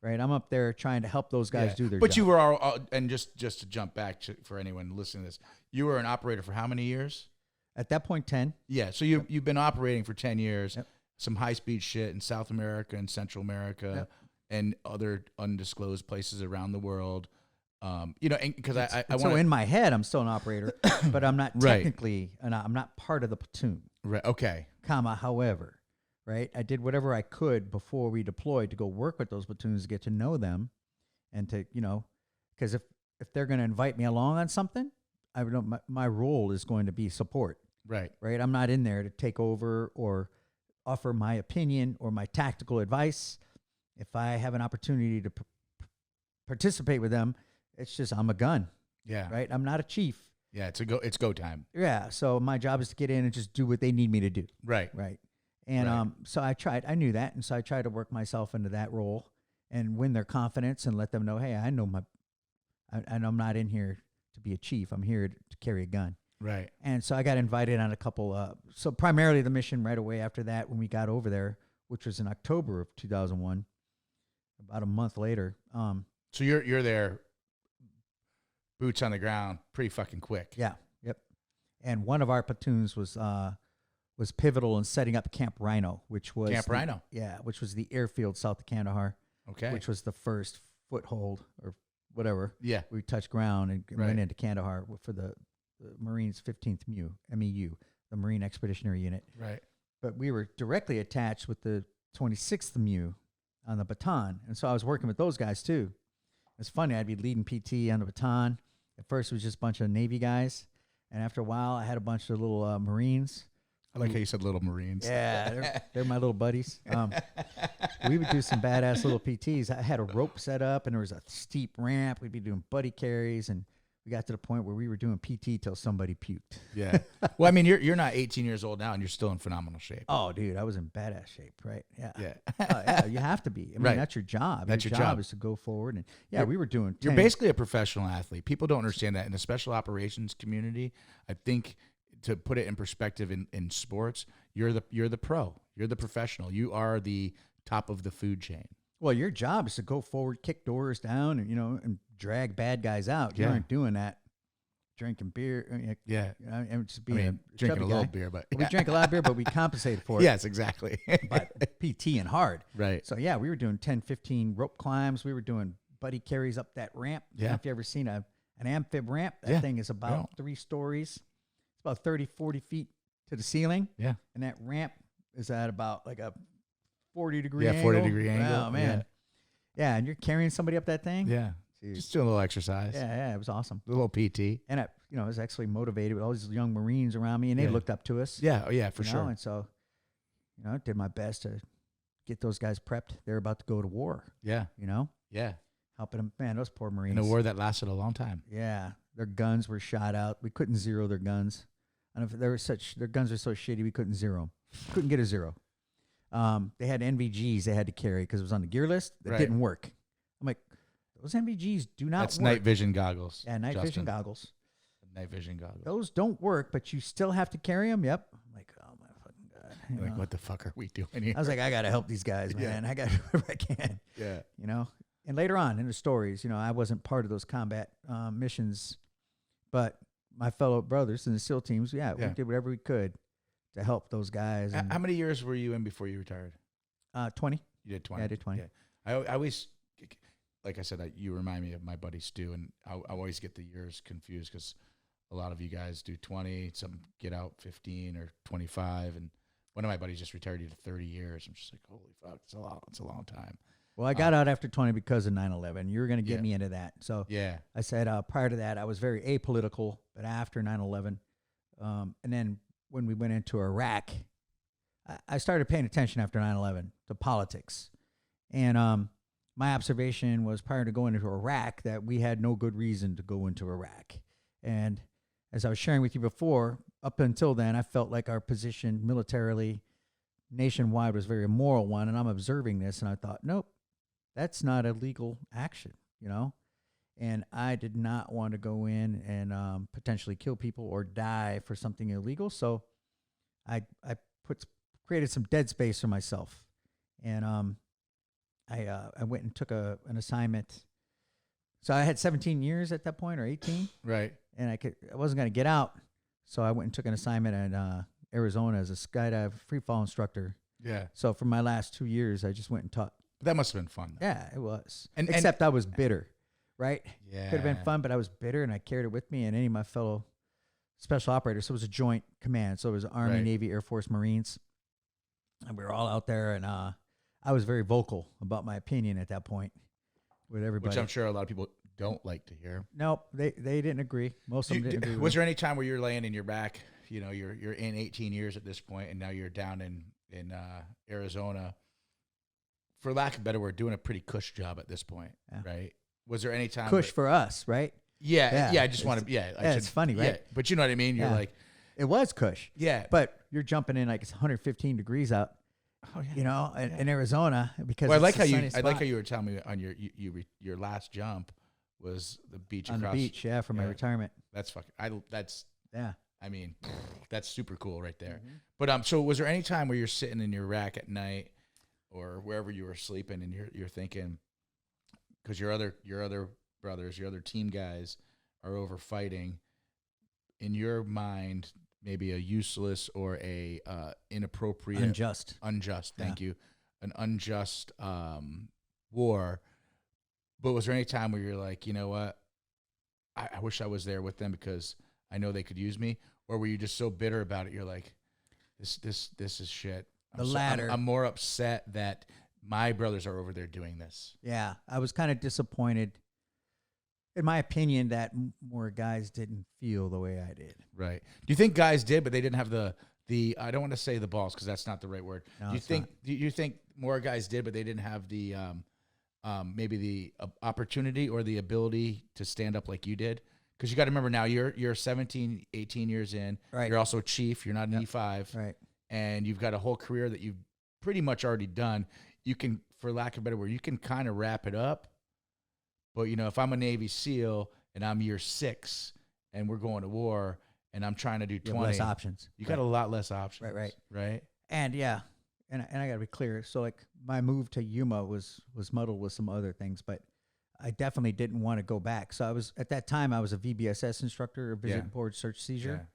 right? I'm up there trying to help those guys do their But job. you were all, and just to jump back for anyone listening to this, you were an operator for how many years? At that point, 10. Yeah, so you've been operating for 10 years. Yep. Some high-speed shit in South America and Central America and other undisclosed places around the world. Because I want so in my head, I'm still an operator, but I'm not technically, I'm not part of the platoon. Right. Okay. However, right, I did whatever I could before we deployed to go work with those platoons to get to know them, and to because if they're going to invite me along on something, I would know my role is going to be support. Right. Right. I'm not in there to take over or offer my opinion or my tactical advice. If I have an opportunity to participate with them, it's just I'm a gun. Yeah. Right. I'm not a chief. Yeah. It's go time. Yeah. So my job is to get in and just do what they need me to do. Right. Right. And so I knew that, and so I tried to work myself into that role and win their confidence and let them know, hey, I know I'm not in here to be a chief. I'm here to carry a gun. Right. And so I got invited on a couple. So primarily the mission right away after that, when we got over there, which was in October of 2001, about a month later. So you're there, boots on the ground, pretty fucking quick. Yeah. Yep. And one of our platoons was pivotal in setting up Camp Rhino, which was Rhino. Yeah, which was the airfield south of Kandahar. Okay. Which was the first foothold or whatever. Yeah. We touched ground and went into Kandahar for the Marines 15th MEU, the Marine Expeditionary Unit. Right. But we were directly attached with the 26th MEU on the baton. And so I was working with those guys too. It's funny, I'd be leading PT on the baton. At first it was just a bunch of Navy guys. And after a while I had a bunch of little Marines. I like how you said little Marines. Yeah, they're my little buddies. We would do some badass little PTs. I had a rope set up, and there was a steep ramp. We'd be doing buddy carries, and we got to the point where we were doing PT till somebody puked. Yeah. Well, I mean, you're not 18 years old now, and you're still in phenomenal shape. Oh, dude, I was in badass shape, right? Yeah. Yeah. Yeah, you have to be. I mean, that's your job. That's your job is to go forward. And we were doing 10. You're basically a professional athlete. People don't understand that in the special operations community. I think to put it in perspective in sports, you're the pro. You're the professional. You are the top of the food chain. Well, your job is to go forward, kick doors down, and and drag bad guys out. You aren't doing that. Drinking beer, and just being drinking a little guy. beer, but we drank a lot of beer, but we compensated for it. Yes, exactly. But PT and hard, right? So we were doing 10, 15 rope climbs. We were doing buddy carries up that ramp. I don't know if you ever seen an amphib ramp. That thing is about 3 stories. It's about 30, 40 feet to the ceiling. Yeah. And that ramp is at about like a 40-degree angle. 40-degree angle. Oh, man. Yeah, and you're carrying somebody up that thing? Yeah. Jeez. Just doing a little exercise. Yeah, it was awesome. A little PT. And I was actually motivated with all these young Marines around me, and they looked up to us. Yeah, for sure. And so, I did my best to get those guys prepped. They're about to go to war. Yeah. Yeah. Helping them. Man, those poor Marines. In a war that lasted a long time. Yeah. Their guns were shot out. We couldn't zero their guns. And if their guns were so shitty, we couldn't zero them. Couldn't get a zero. They had NVGs they had to carry because it was on the gear list. That didn't work. I'm like, those NVGs do not work. That's night vision goggles. Yeah, night vision goggles. Night vision goggles. Those don't work, but you still have to carry them. Yep. I'm like, oh my fucking god. Like, what the fuck are we doing here? I was like, I gotta help these guys, man. I gotta do whatever I can. Yeah. And later on in the stories, I wasn't part of those combat missions, but my fellow brothers in the SEAL teams, we did whatever we could to help those guys. How many years were you in before you retired? 20. You did 20. Yeah, I did 20. Yeah. I always, like I said, you remind me of my buddy Stu, and I always get the years confused because a lot of you guys do 20, some get out 15 or 25, and one of my buddies just retired to 30 years. I'm just like, holy fuck, it's a long time. Well, I got out after 20 because of 9/11. You were going to get me into that. So I said prior to that, I was very apolitical, but after 9/11, and then when we went into Iraq, I started paying attention after 9/11 to politics. And my observation was prior to going into Iraq that we had no good reason to go into Iraq. And as I was sharing with you before, up until then, I felt like our position militarily nationwide was a very immoral one. And I'm observing this, and I thought, nope. That's not a legal action, and I did not want to go in and potentially kill people or die for something illegal. So I created some dead space for myself. And I went and took an assignment. So I had 17 years at that point, or 18. Right. And I wasn't going to get out. So I went and took an assignment in Arizona as a skydive free fall instructor. Yeah. So for my last 2 years, I just went and taught. But that must have been fun, though. Yeah, it was. And Except I was bitter, right? Yeah. Could have been fun, but I was bitter, and I carried it with me and any of my fellow special operators. So it was a joint command. So it was Army, Right. Navy, Air Force, Marines. And we were all out there, and I was very vocal about my opinion at that point with everybody. Which I'm sure a lot of people don't like to hear. Nope, they didn't agree. Most of them didn't agree. Was there any time where you're laying in your back, you know, you're in 18 years at this point, and now you're down in Arizona, for lack of a better word, doing a pretty cush job at this point, right? Was there any time cush for us, right? Yeah, I just want to, it's funny, right? Yeah, but you know what I mean? You're like, it was cush. Yeah. But you're jumping in like it's 115 degrees out. Oh, yeah. You know, in Arizona, because I like how you were telling me on your last jump was the beach on across the beach, for my retirement. That's fucking. I mean, that's super cool right there. Mm-hmm. But so was there any time where you're sitting in your rack at night or wherever you were sleeping and you're thinking, because your other brothers, your other team guys are over fighting, in your mind, maybe a useless or a inappropriate, unjust. Thank you, an unjust war. But was there any time where you're like, you know what, I wish I was there with them because I know they could use me, or were you just so bitter about it? You're like, this is shit. The latter. I'm more upset that my brothers are over there doing this. Yeah, I was kind of disappointed, in my opinion, that more guys didn't feel the way I did. Right. Do you think guys did, but they didn't have the I don't want to say the balls because that's not the right word. No, do you think more guys did, but they didn't have the maybe the opportunity or the ability to stand up like you did? Because you got to remember now you're 17, 18 years in. Right. You're also chief. You're not an E5. Right. And you've got a whole career that you've pretty much already done. You can, for lack of a better word, you can kind of wrap it up. But, you know, if I'm a Navy SEAL and I'm year 6 and we're going to war and I'm trying to do 20. Less options. You got a lot less options. Right. And, yeah, and I got to be clear. So, like, my move to Yuma was muddled with some other things, but I definitely didn't want to go back. So at that time, I was a VBSS instructor, a visit board search seizure.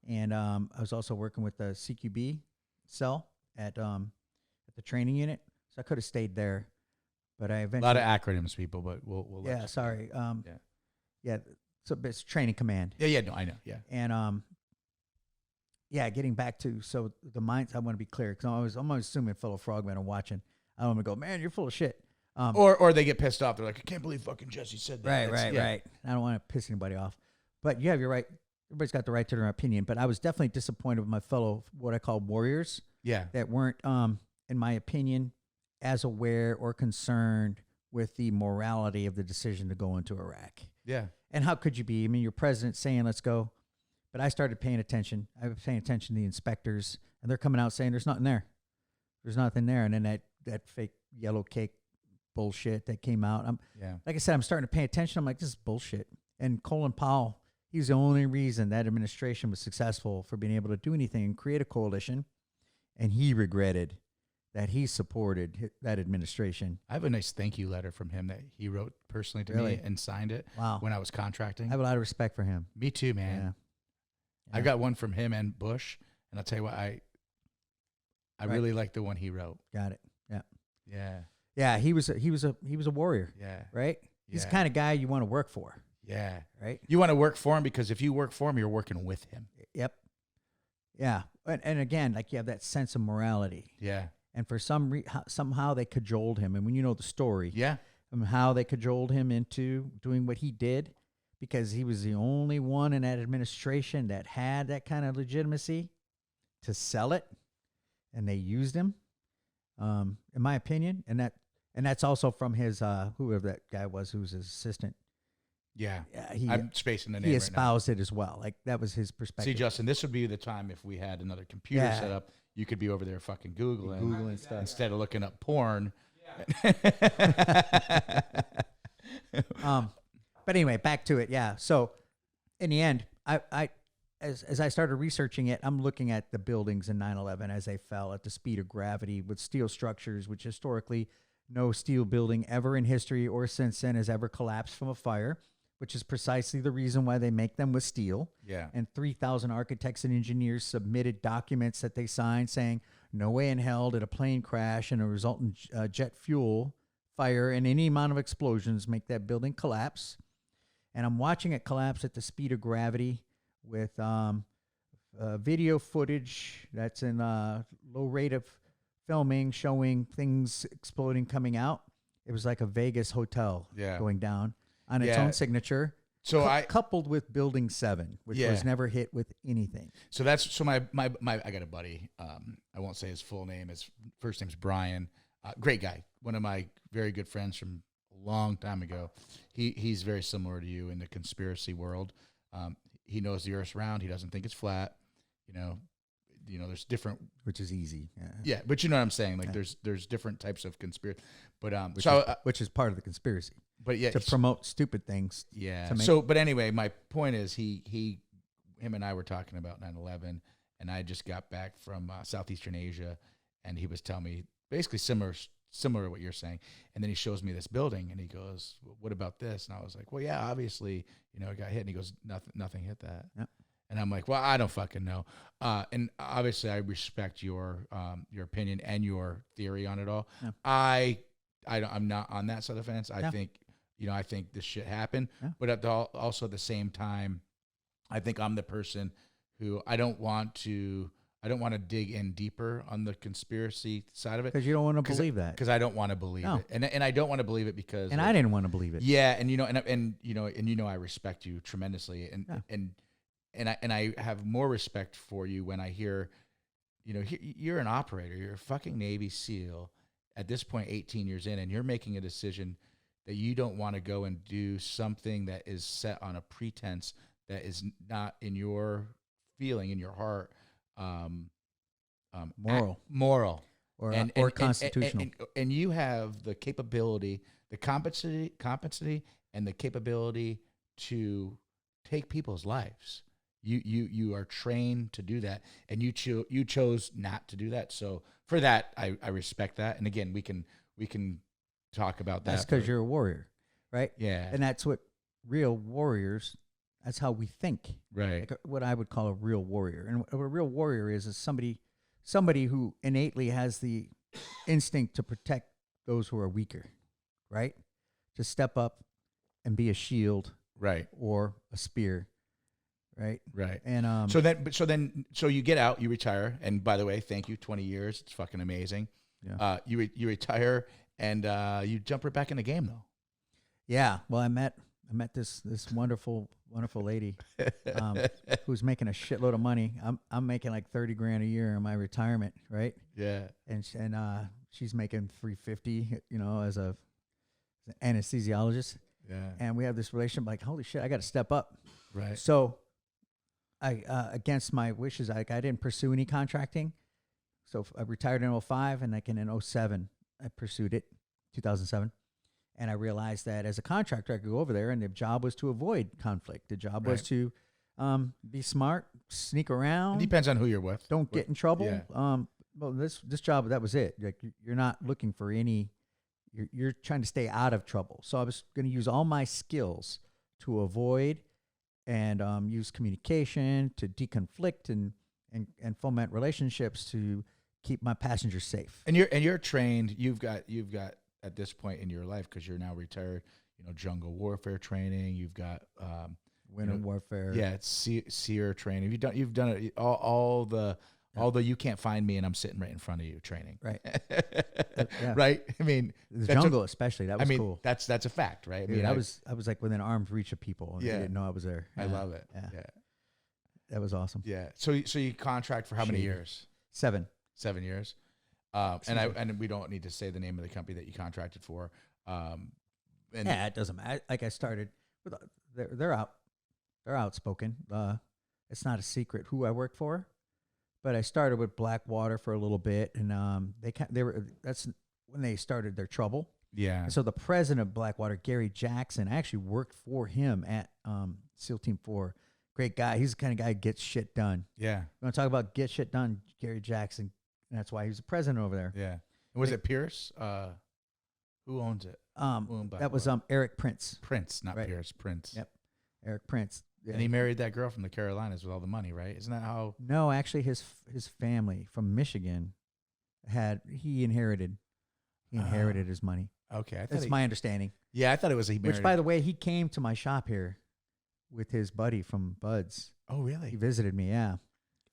Yeah. And I was also working with the CQB cell at the training unit. So I could have stayed there, but I eventually. A lot of acronyms, people, but we'll let you sorry. So it's training command. Yeah, no, I know. Yeah. And getting back to the minds. I want to be clear because I'm assuming fellow frogmen are watching. I don't want to go, man, you're full of shit. Or they get pissed off. They're like, I can't believe fucking Jessie said that. Right. I don't want to piss anybody off. But you have your right. Everybody's got the right to their opinion. But I was definitely disappointed with my fellow, what I call warriors. Yeah. That weren't, in my opinion, as aware or concerned with the morality of the decision to go into Iraq. Yeah. And how could you be? I mean, your president's saying, let's go. But I started paying attention. I was paying attention to the inspectors. And they're coming out saying, there's nothing there. There's nothing there. And then that fake yellow cake bullshit that came out. Like I said, I'm starting to pay attention. I'm like, this is bullshit. And Colin Powell, he's the only reason that administration was successful for being able to do anything and create a coalition. And he regretted that he supported that administration. I have a nice thank you letter from him that he wrote personally to me and signed it when I was contracting. I have a lot of respect for him. Me too, man. Yeah. I got one from him and Bush, and I'll tell you what, I really like the one he wrote. Got it. Yeah. Yeah. Yeah, he was a warrior. Yeah. Right? He's the kind of guy you want to work for. Yeah. Right? You want to work for him because if you work for him, you're working with him. Yep. Yeah. And again, like you have that sense of morality. Yeah. And for somehow they cajoled him. And when you know the story, how they cajoled him into doing what he did, because he was the only one in that administration that had that kind of legitimacy to sell it, and they used him, in my opinion. And that's also from his whoever that guy was who was his assistant. Yeah, I'm spacing the name. He espoused it as well. Like that was his perspective. See, Justin, this would be the time if we had another computer set up. You could be over there fucking Googling stuff instead of looking up porn. Yeah. But anyway, back to it. Yeah. So in the end, as I started researching it, I'm looking at the buildings in 9/11 as they fell at the speed of gravity with steel structures, which historically no steel building ever in history or since then has ever collapsed from a fire, which is precisely the reason why they make them with steel. Yeah. And 3,000 architects and engineers submitted documents that they signed saying, no way in hell did a plane crash and a resultant jet fuel fire and any amount of explosions make that building collapse. And I'm watching it collapse at the speed of gravity with video footage that's in low rate of filming, showing things exploding, coming out. It was like a Vegas hotel going down on its own signature. So coupled with Building 7, which was never hit with anything. So my I got a buddy. I won't say his full name. His first name's Brian. Great guy. One of my very good friends from a long time ago. He's very similar to you in the conspiracy world. He knows the Earth's round. He doesn't think it's flat. You know, there's different, which is easy. Yeah, but you know what I'm saying. Like there's different types of conspiracy. But which is part of the conspiracy. But yeah, to promote stupid things. Yeah. So, but anyway, my point is him and I were talking about 9/11, and I just got back from Southeastern Asia, and he was telling me basically similar to what you're saying. And then he shows me this building, and he goes, well, "What about this?" And I was like, "Well, yeah, obviously, it got hit." And he goes, "Nothing hit that." Yep. And I'm like, "Well, I don't fucking know." And obviously, I respect your opinion and your theory on it all. Yeah. I'm not on that side of the fence. I think. I think this shit happened, but also at the same time, I think I'm the person who I don't want to dig in deeper on the conspiracy side of it. Because you don't want to believe that. Because I don't want to believe it. And I don't want to believe it because. And I didn't want to believe it. Yeah. And I respect you tremendously. And I have more respect for you when I hear, you're an operator, you're a fucking Navy SEAL at this point, 18 years in, and you're making a decision that you don't want to go and do something that is set on a pretense that is not in your feeling, in your heart, moral, or constitutional. And you have the capability, the competency, and the capability to take people's lives. You are trained to do that, and you chose not to do that. So for that, I respect that. And again, we can talk about that. That's because you're a warrior, right? Yeah. And that's what real warriors, that's how we think. Right. Like what I would call a real warrior. And what a real warrior is somebody who innately has the instinct to protect those who are weaker, right? To step up and be a shield, right, or a spear, right? Right. And so you get out, you retire, and by the way, thank you, 20 years, it's fucking amazing. Yeah. You retire. And you jump right back in the game, though. Yeah. Well, I met this wonderful lady who's making a shitload of money. I'm making like $30,000 a year in my retirement, right? Yeah. And she's making $350, as an anesthesiologist. Yeah. And we have this relationship. Like, holy shit, I got to step up. Right. So, I against my wishes, I didn't pursue any contracting. So I retired in 2005, and like in 2007. I pursued it, 2007, and I realized that as a contractor, I could go over there, and the job was to avoid conflict. The job was to be smart, sneak around. It depends on who you're with. Don't get in trouble. Yeah. Well, this job, that was it. Like you're not looking for any. You're trying to stay out of trouble. So I was going to use all my skills to avoid and use communication to deconflict and foment relationships to keep my passengers safe. And you're trained. You've got at this point in your life, because you're now retired, jungle warfare training. You've got winter warfare. Yeah, it's SEER training. You've done it all the you can't find me and I'm sitting right in front of you training. Right. Right. I mean, the jungle especially. That was cool. That's a fact, right? Dude, I was like within arm's reach of people. And they didn't know I was there. I love it. Yeah. That was awesome. Yeah. So you contract for how many years? 7. 7 years. And we don't need to say the name of the company that you contracted for. It doesn't matter. Like I started with, they're outspoken. It's not a secret who I work for, but I started with Blackwater for a little bit, and that's when they started their trouble. Yeah. And so the president of Blackwater, Gary Jackson, I actually worked for him at SEAL Team 4. Great guy. He's the kind of guy who gets shit done. Yeah. You want to talk about get shit done? Gary Jackson. And that's why he was the president over there. Yeah. And was it Pierce? Who owns it? That was Eric Prince. Prince, not Pierce. Prince. Yep. Eric Prince. Yeah. And he married that girl from the Carolinas with all the money, right? Isn't that how? No, actually, his family from Michigan he inherited his money. Okay, That's my understanding. Yeah, I thought it was he married. Which, by the way, he came to my shop here with his buddy from Bud's. Oh, really? He visited me, yeah.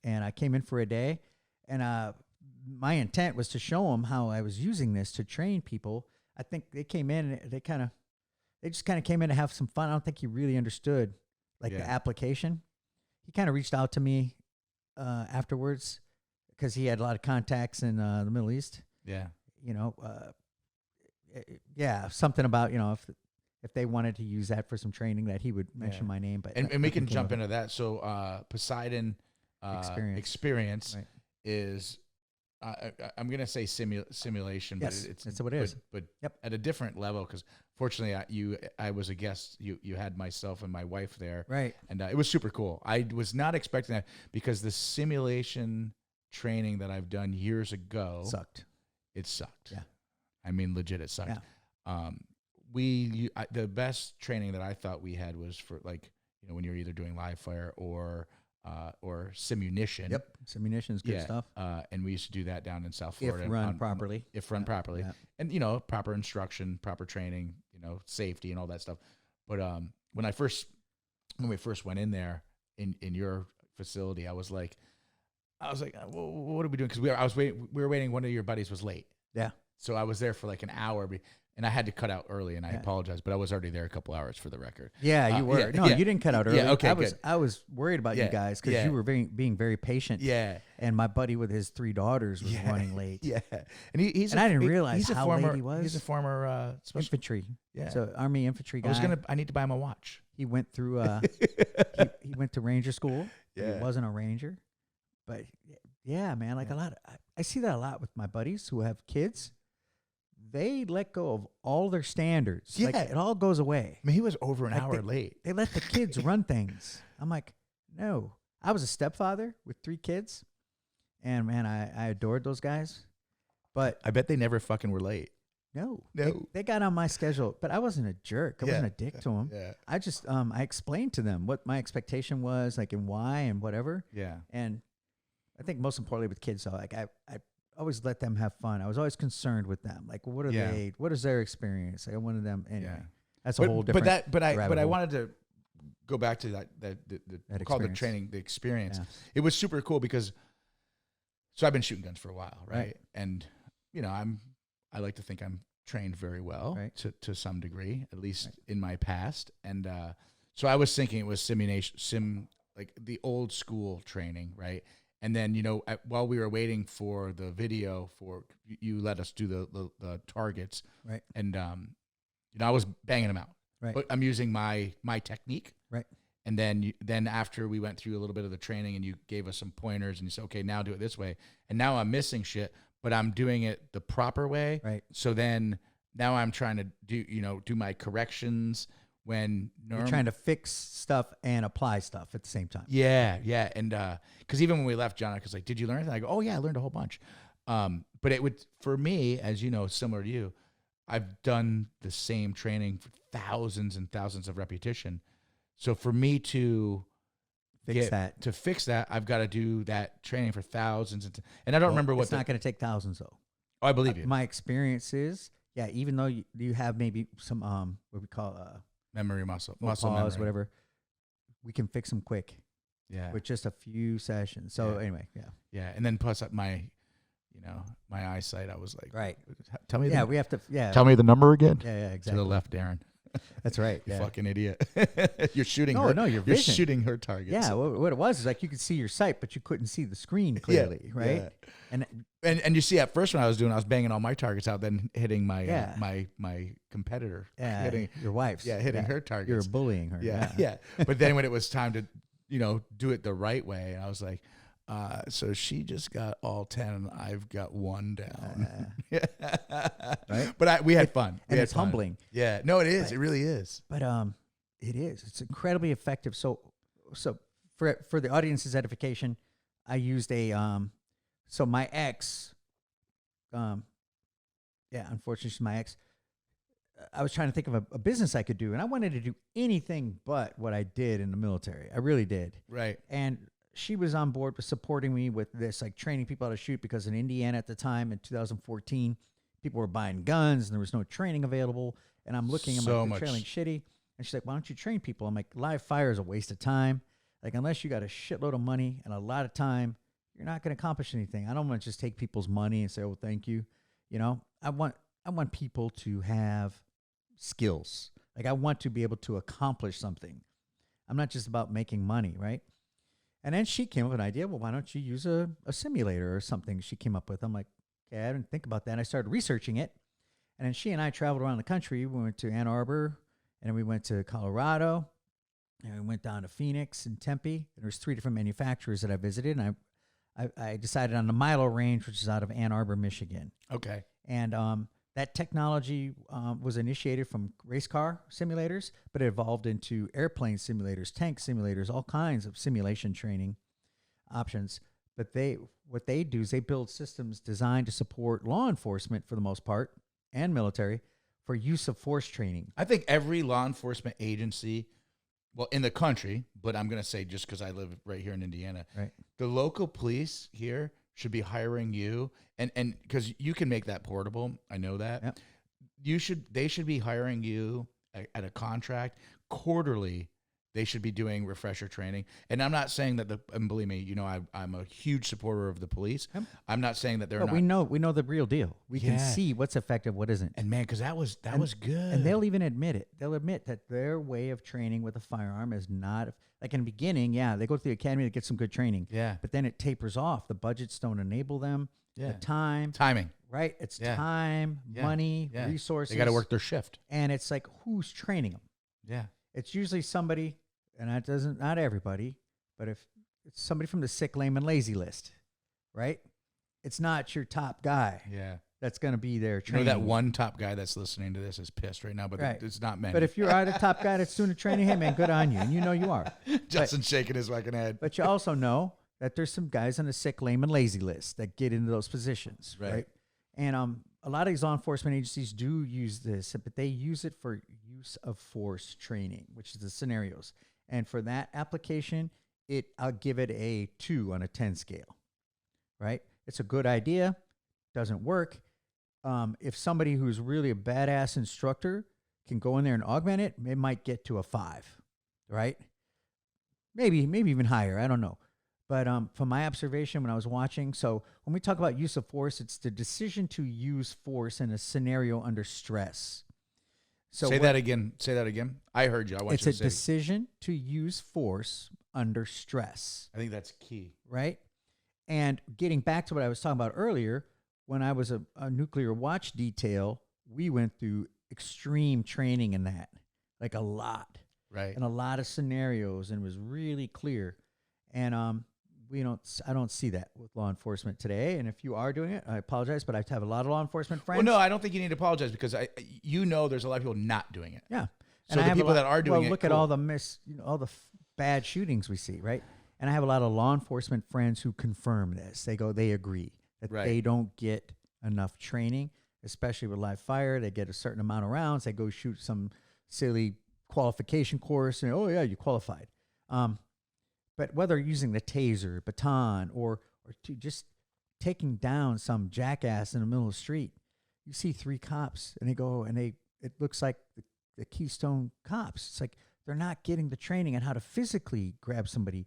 And I came in for a day, and my intent was to show him how I was using this to train people. I think they came in, and they just kind of came in to have some fun. I don't think he really understood the application. He kind of reached out to me afterwards because he had a lot of contacts in the Middle East. Yeah. Something about, if they wanted to use that for some training, that he would mention my name. But and we can jump into that. So Poseidon Experience right. is, I'm going to say simulation, yes, but that's what it is. But at a different level, because fortunately I was a guest. You had myself and my wife there. Right. And it was super cool. I was not expecting that because the simulation training that I've done years ago sucked. It sucked. Yeah. I mean, legit, it sucked. Yeah. The best training that I thought we had was for when you're either doing live fire or simunition. Yep, simunition is good stuff. And we used to do that down in South Florida. If run properly. If run properly. Yeah. And, proper instruction, proper training, safety and all that stuff. But when we first went in there in your facility, I was like, well, what are we doing? Because we were waiting. One of your buddies was late. Yeah. So I was there for like an hour, and I had to cut out early, and I apologize, but I was already there a couple hours for the record. Yeah, you were. You didn't cut out early. Yeah, okay, I was worried about you guys because you were being very patient. Yeah. And my buddy with his 3 daughters was running late. Yeah. And I didn't realize how late he was. He's a former infantry. Yeah. So Army infantry guy. I need to buy him a watch. He went through he went to Ranger school. Yeah. He wasn't a Ranger. But yeah, man, I see that a lot with my buddies who have kids. They let go of all their standards. Yeah. It all goes away. I mean, he was over an hour late. They let the kids run things. I'm like, no. I was a stepfather with 3 kids, and man, I adored those guys. But I bet they never fucking were late. No. No. They got on my schedule, but I wasn't a jerk. I wasn't a dick to them. Yeah. I just I explained to them what my expectation was, and why and whatever. Yeah. And I think most importantly with kids, though, I always let them have fun. I was always concerned with them. What are they? What is their experience? I wanted them anyway. Yeah. That's a whole different. But I wanted to go back to that called the training, the experience. Yeah. It was super cool because I've been shooting guns for a while, right? And I like to think I'm trained very well to some degree, at least in my past. And so I was thinking it was like the old school training, right? And then, while we were waiting for the video you let us do the targets. Right. And, I was banging them out. Right. But I'm using my technique. Right. And then after we went through a little bit of the training and you gave us some pointers and you said, okay, now do it this way. And now I'm missing shit, but I'm doing it the proper way. Right. So then now I'm trying to do my corrections when you're trying to fix stuff and apply stuff at the same time. Yeah, yeah, and because even when we left, John was like, "Did you learn anything?" I go, "Oh yeah, I learned a whole bunch." But it would, for me, as you know, similar to you, I've done the same training for thousands and thousands of repetition. So for me to fix that, I've got to do that training for thousands and I don't remember what. It's not going to take thousands though. Oh, I believe you. My experience is, even though you have maybe some what we call memory muscle pause, memory, whatever, we can fix them quick. Yeah, with just a few sessions. So anyway, and then plus my eyesight, I was like, right. Tell me, we have to, Tell me the number again. Yeah, exactly. To the left, Darin. That's right. You fucking idiot. You're shooting. You're shooting her targets. Yeah, what it was is you could see your sight, but you couldn't see the screen clearly, right? Yeah. And you see, at first when I was banging all my targets out, then hitting my my competitor, hitting your wife's, hitting her targets. You were bullying her. Yeah. But then when it was time to do it the right way, I was like, so she just got all 10 and I've got 1 down. Right? But we had fun. And it's humbling. Yeah. No, it is. It really is. But it is. It's incredibly effective. So for the audience's edification, I used so my ex, unfortunately she's my ex, I was trying to think of a business I could do, and I wanted to do anything but what I did in the military. I really did. Right. And she was on board with supporting me with this, like training people how to shoot, because in Indiana at the time in 2014, people were buying guns and there was no training available. And I'm looking, I'm like, they're training shitty. And she's like, why don't you train people? I'm like, live fire is a waste of time. Like, unless you got a shitload of money and a lot of time, you're not going to accomplish anything. I don't want to just take people's money and say, oh, thank you. You know, I want people to have skills. Like, I want to be able to accomplish something. I'm not just about making money, right? And then she came up with an idea. Well, why don't you use a simulator or something she came up with? I'm like, okay, I didn't think about that. And I started researching it. And then she and I traveled around the country. We went to Ann Arbor, and then we went to Colorado, and we went down to Phoenix and Tempe. And there's 3 different manufacturers that I visited. And I decided on the Milo range, which is out of Ann Arbor, Michigan. Okay. And that technology was initiated from race car simulators, but it evolved into airplane simulators, tank simulators, all kinds of simulation training options. But what they do is they build systems designed to support law enforcement for the most part and military for use of force training. I think every law enforcement agency, well, in the country, but I'm going to say just because I live right here in Indiana, right? The local police here should be hiring you, and because you can make that portable. I know that. Yep. They should be hiring you at a contract quarterly. They should be doing refresher training. And I'm not saying that and believe me, you know, I'm a huge supporter of the police. Yep. I'm not saying that they're not. We know the real deal. We can see what's effective, what isn't. And man, because that was good. And they'll even admit it. They'll admit that their way of training with a firearm is not, like in the beginning, they go to the academy to get some good training. Yeah. But then it tapers off. The budgets don't enable them. Yeah. The timing. Right? It's time, money, resources. They got to work their shift. And it's like, who's training them? Yeah. It's usually somebody, and that doesn't, not everybody, but if it's somebody from the sick, lame, and lazy list, right? It's not your top guy. Yeah. That's going to be there training. You know, that one top guy that's listening to this is pissed right now, but it's not many. But if you're the top guy that's doing the training, hey, man, good on you. And you know you are. Justin's shaking his fucking head. But you also know that there's some guys on the sick, lame, and lazy list that get into those positions, right? And a lot of these law enforcement agencies do use this, but they use it for use of force training, which is the scenarios. And for that application, I'll give it a 2 on a 10 scale, right? It's a good idea, doesn't work. If somebody who's really a badass instructor can go in there and augment it, it might get to a 5, right? Maybe even higher, I don't know. But from my observation when I was watching, so when we talk about use of force, it's the decision to use force in a scenario under stress. So say that again. I heard you. It's a decision to use force under stress. I think that's key. Right? And getting back to what I was talking about earlier, when I was a nuclear watch detail, we went through extreme training in that, like a lot. Right. And a lot of scenarios, and it was really clear. And I don't see that with law enforcement today. And if you are doing it, I apologize, but I have a lot of law enforcement friends. Well, no, I don't think you need to apologize because there's a lot of people not doing it. Yeah. So and the people that are doing it, look at all the all the bad shootings we see, right? And I have a lot of law enforcement friends who confirm this. They agree that they don't get enough training, especially with live fire. They get a certain amount of rounds. They go shoot some silly qualification course, and you qualified. But whether using the taser, baton, or to just taking down some jackass in the middle of the street, you see 3 cops, and it looks like the Keystone cops. It's like they're not getting the training on how to physically grab somebody.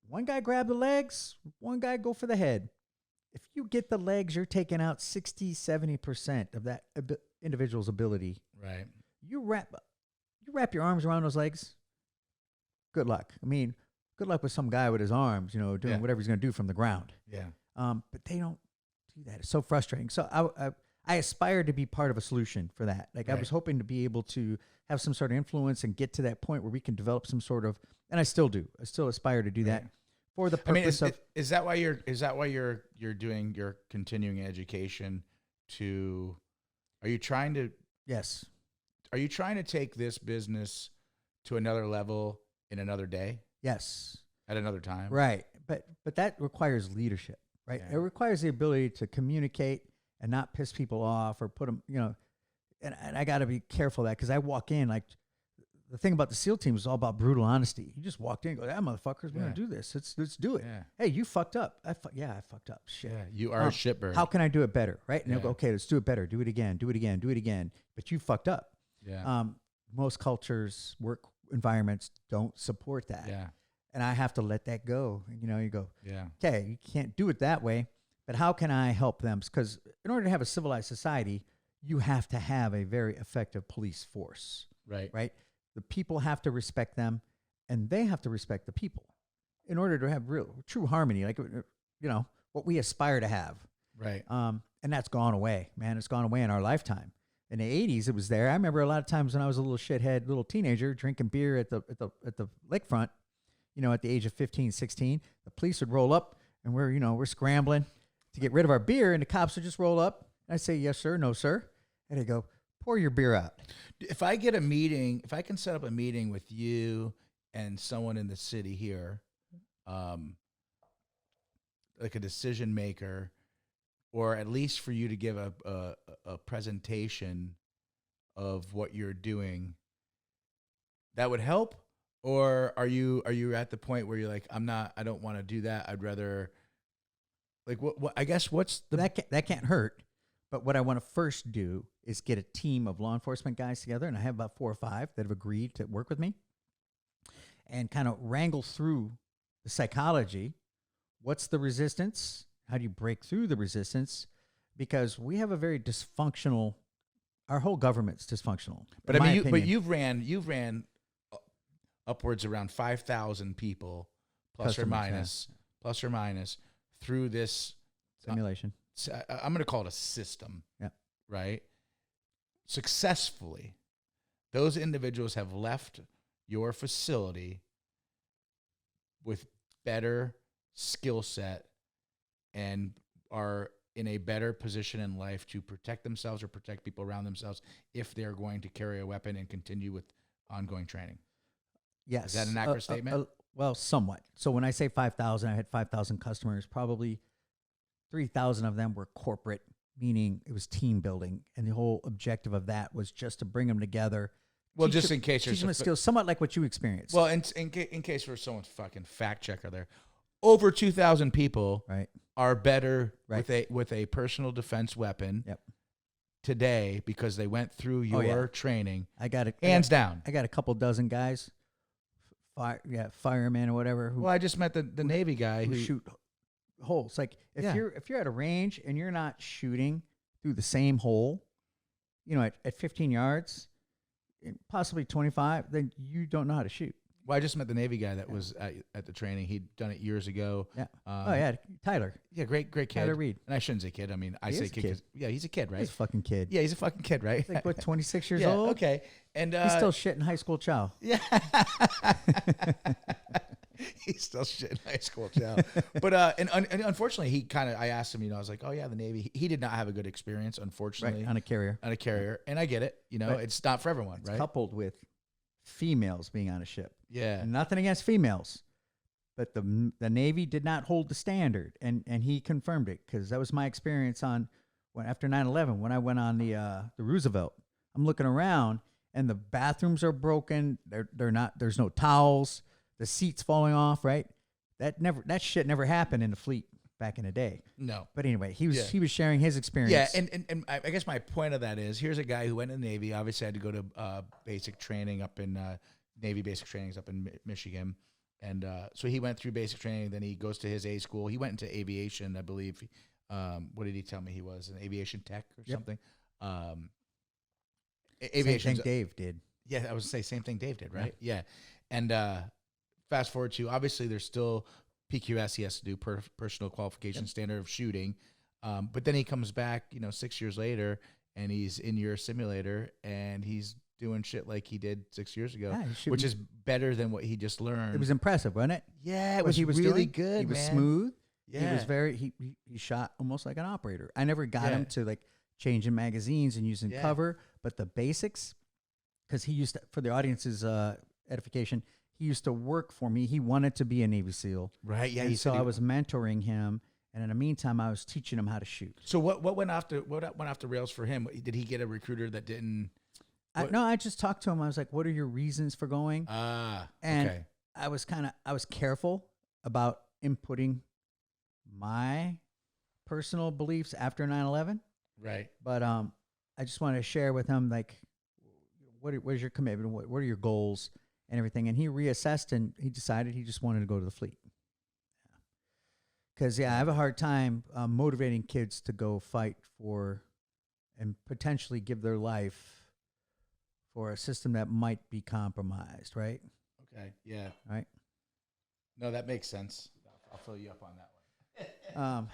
One guy grab the legs, one guy go for the head. If you get the legs, you're taking out 60, 70% of that individual's ability. Right. You wrap your arms around those legs, good luck. I mean, good luck with some guy with his arms, doing whatever he's going to do from the ground. Yeah. But they don't do that. It's so frustrating. So I aspired to be part of a solution for that. Like I was hoping to be able to have some sort of influence and get to that point where we can develop some sort of, and I still do. I still aspire to do that for the purpose of. Is that why you're doing your continuing education to? Are you trying to? Yes. Are you trying to take this business to another level in another day? Yes. At another time. Right. But that requires leadership, right? Yeah. It requires the ability to communicate and not piss people off or put them, and I got to be careful of that because I walk in like the thing about the SEAL team is all about brutal honesty. You just walked in and go, "Yeah, motherfuckers, we're gonna do this. Let's do it." Yeah. Hey, you fucked up. I fucked up. Shit. Yeah, you are a shitbird. How can I do it better? Right? And they'll go, "Okay, let's do it better. Do it again. Do it again. Do it again." But you fucked up. Yeah. Most cultures, work environments don't support that. Yeah. And I have to let that go. You go, Yeah. Okay, you can't do it that way. But how can I help them? Because in order to have a civilized society, you have to have a very effective police force. Right. Right. The people have to respect them, and they have to respect the people, in order to have true harmony, like what we aspire to have. Right. And that's gone away, man. It's gone away in our lifetime. In the 80s, it was there. I remember a lot of times when I was a little shithead, little teenager, drinking beer at the lakefront. At the age of 15, 16, the police would roll up, and we're scrambling to get rid of our beer, and the cops would just roll up. And I'd say, "Yes, sir. No, sir." And they go, "Pour your beer out." If I get a meeting, if I can set up a meeting with you and someone in the city here, like a decision maker, or at least for you to give a presentation of what you're doing, that would help? Or are you at the point where you're like, I don't want to do that. I'd rather, like, what I guess what's the that can't hurt. But what I want to first do is get a team of law enforcement guys together, and I have about 4 or 5 that have agreed to work with me, and kind of wrangle through the psychology. What's the resistance? How do you break through the resistance? Because we have a very dysfunctional. Our whole government's dysfunctional. But I mean, you've ran upwards around 5,000 people, plus or minus, through this simulation. I'm going to call it a system. Yeah. Right. Successfully, those individuals have left your facility with better skill set and are in a better position in life to protect themselves or protect people around themselves if they're going to carry a weapon and continue with ongoing training. Yes. Is that an accurate statement? Well, somewhat. So when I say 5,000, I had 5,000 customers. Probably 3,000 of them were corporate, meaning it was team building. And the whole objective of that was just to bring them together. Well, just in case teach them skills, somewhat like what you experienced. Well, in case for someone's fucking fact checker there, over 2,000 people are better with a personal defense weapon today because they went through your training. Hands down. I got a couple dozen guys, firemen or whatever. Well, I just met the Navy guy who shoot holes. Like if you're at a range and you're not shooting through the same hole, at 15 yards, possibly 25, then you don't know how to shoot. Well, I just met the Navy guy that was at the training. He'd done it years ago. Yeah. Tyler. Yeah, great kid. Tyler Reed. And I shouldn't say kid. I mean, I say kid. 'Cause, he's a kid, right? He's a fucking kid. Yeah, he's a fucking kid, right? He's like, what, 26 years old? Okay. And he's still shitting high school chow. Yeah. He's still shitting high school chow. But and unfortunately, I asked him, I was like, oh yeah, the Navy. He did not have a good experience, unfortunately. Right, on a carrier. And I get it. It's not for everyone, right? Coupled with females being on a ship. Yeah. Nothing against females, but the Navy did not hold the standard, and he confirmed it because that was my experience after 9/11 when I went on the Roosevelt. I'm looking around and the bathrooms are broken. They're not. There's no towels. The seats falling off. Right. That shit never happened in the fleet back in the day. No. But anyway, he was sharing his experience. Yeah, and I guess my point of that is, here's a guy who went in the Navy, obviously had to go to basic training up in Navy basic trainings up in Michigan. And so he went through basic training, then he goes to his A school. He went into aviation, I believe. What did he tell me he was? An aviation tech or something? Aviation. Same thing Dave did. Yeah, I was going to say, same thing Dave did, right? Yeah. And fast forward to, obviously, there's still PQS he has to do, personal qualification standard of shooting. But then he comes back, 6 years later, and he's in your simulator, and he's doing shit like he did 6 years ago, which is better than what he just learned. It was impressive, wasn't it? Yeah, it was really good. He was smooth. Yeah. He was he shot almost like an operator. I never got him to like changing magazines and using cover, but the basics, because he used to, for the audience's edification, he used to work for me. He wanted to be a Navy SEAL. Right. Yeah. And so I was mentoring him And in the meantime, I was teaching him how to shoot. So what went off the rails for him? Did he get a recruiter that didn't? No, I just talked to him. I was like, "What are your reasons for going?" And okay. I was careful about inputting my personal beliefs after 9/11. Right. But I just wanted to share with him, like, what is your commitment? What are your goals and everything? And he reassessed, and he decided he just wanted to go to the fleet. Because, I have a hard time motivating kids to go fight for and potentially give their life for a system that might be compromised, right? Okay, yeah. Right? No, that makes sense. I'll fill you up on that one.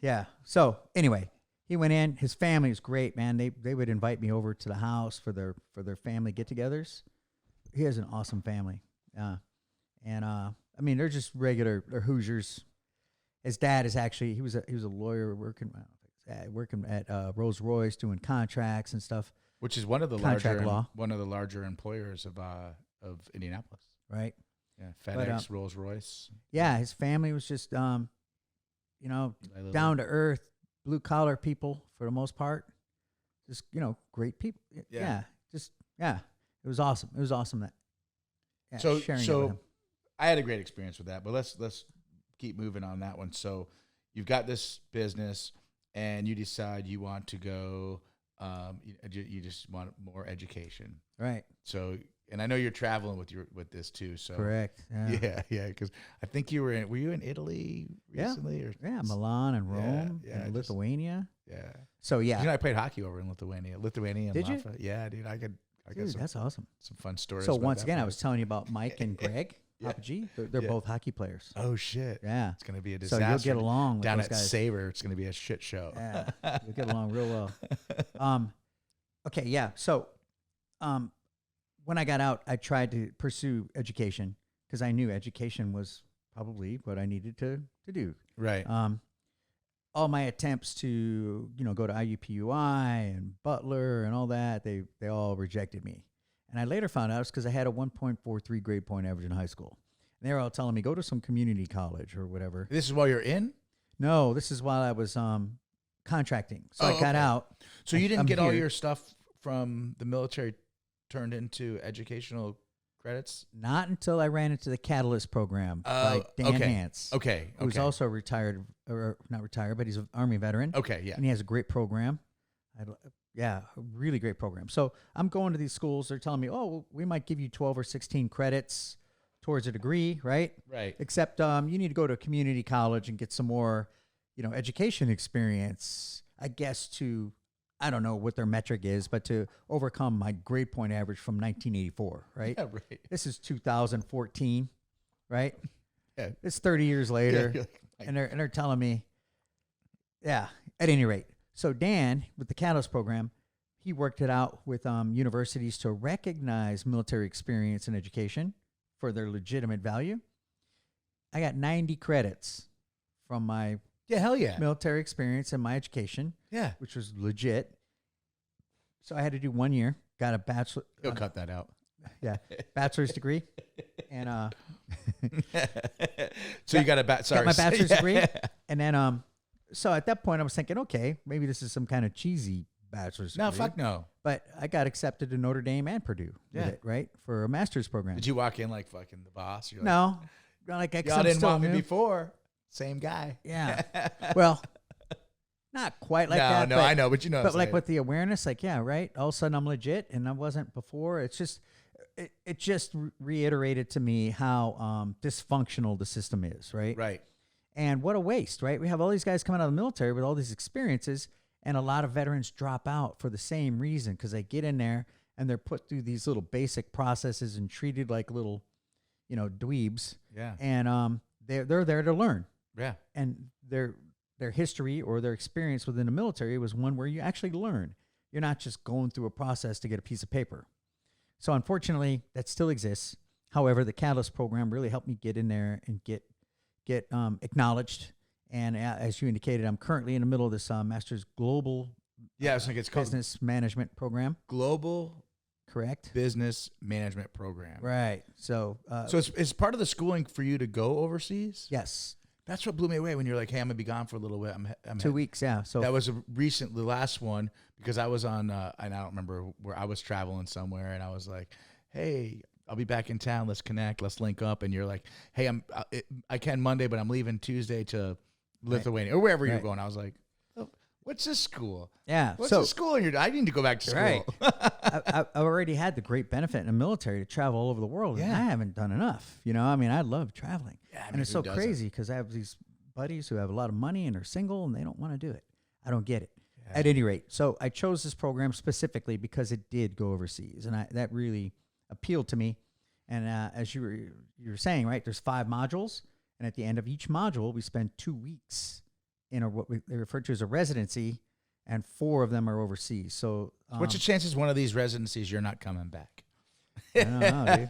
Yeah. So, anyway, he went in. His family was great, man. They would invite me over to the house for their family get-togethers. He has an awesome family. And I mean, they're just they're Hoosiers. His dad is actually, he was a lawyer working at Rolls-Royce doing contracts and stuff. Which is one of the larger employers of Indianapolis. Right. Yeah. FedEx, Rolls-Royce. Yeah. His family was just, down to earth, blue collar people for the most part. Just, great people. Yeah. It was awesome. It was awesome sharing it with him. I had a great experience with that, but let's keep moving on that one. So you've got this business and you decide you want to go, you just want more education. Right. So, and I know you're traveling with this too. So correct. Yeah. Cause I think were you in Italy recently? Yeah. Milan and Rome and Lithuania. Yeah. So I played hockey over in Lithuania and Did Lafayette. Yeah, dude. I got that's awesome. Some fun stories. So once again, I was telling you about Mike and Greg. Papa G. They're both hockey players. Oh shit! Yeah, it's gonna be a disaster. So you'll get along with down those at guys. Sabre. It's gonna be a shit show. Yeah, you'll get along real well. Okay, yeah. So, when I got out, I tried to pursue education because I knew education was probably what I needed to do. Right. All my attempts to go to IUPUI and Butler and all that, they all rejected me. And I later found out it's because I had a 1.43 grade point average in high school. And they were all telling me, go to some community college or whatever. This is while you're in? No, this is while I was contracting. So I got out. So you didn't get all your stuff from the military turned into educational credits? Not until I ran into the Catalyst program by Dan Hance. Okay. Who's also retired, or not retired, but he's an Army veteran. Okay, yeah. And he has a great program. Yeah, a really great program. So I'm going to these schools. They're telling me, oh, we might give you 12 or 16 credits towards a degree, right? Right. Except you need to go to a community college and get some more, education experience, I guess, to, I don't know what their metric is, but to overcome my grade point average from 1984, right? Yeah, right. This is 2014, right? Yeah. It's 30 years later, and they're telling me, yeah, at any rate. So Dan, with the Catalyst program, he worked it out with universities to recognize military experience and education for their legitimate value. I got 90 credits from my military experience and my education, which was legit. So I had to do 1 year, got a bachelor. You'll cut that out. Yeah, bachelor's degree. And so you got a got my bachelor's degree. And then so at that point, I was thinking, okay, maybe this is some kind of cheesy bachelor's degree. No, fuck no. But I got accepted to Notre Dame and Purdue with it, right? For a master's program. Did you walk in like fucking the boss? You're no. Like, y'all didn't want me before. Same guy. Yeah. Well, not quite like that. No, I know, but But like with the awareness, like, yeah, right? All of a sudden I'm legit and I wasn't before. It's just, it just reiterated to me how dysfunctional the system is, right? Right. And what a waste, right? We have all these guys coming out of the military with all these experiences, and a lot of veterans drop out for the same reason because they get in there and they're put through these little basic processes and treated like little, dweebs. Yeah. And they're there to learn. Yeah. And their history or their experience within the military was one where you actually learn. You're not just going through a process to get a piece of paper. So unfortunately, that still exists. However, the Catalyst program really helped me get in there and get acknowledged. And as you indicated, I'm currently in the middle of this Master's Global it's called Business Management Program. Global Correct. Business Management Program. Right. So so it's part of the schooling for you to go overseas? Yes. That's what blew me away when you're like, hey, I'm gonna be gone for a little bit. I'm 2 weeks, yeah. So that was the last one, because I was on, and I don't remember where I was traveling somewhere, and I was like, hey, I'll be back in town. Let's connect. Let's link up. And you're like, hey, I can Monday, but I'm leaving Tuesday to Lithuania or wherever you're going. I was like, oh, what's this school? Yeah. What's this school? I need to go back to school. Right. I already had the great benefit in the military to travel all over the world. Yeah. And I haven't done enough. You know, I mean, I love traveling. Yeah, and it's so crazy because I have these buddies who have a lot of money and are single and they don't want to do it. I don't get it. Yeah. At any rate, so I chose this program specifically because it did go overseas, and that really appealed to me. And as you were saying, right, there's 5 modules, and at the end of each module, we spend 2 weeks in what they refer to as a residency, and 4 of them are overseas. So, what's the chances one of these residencies you're not coming back? I don't know, dude.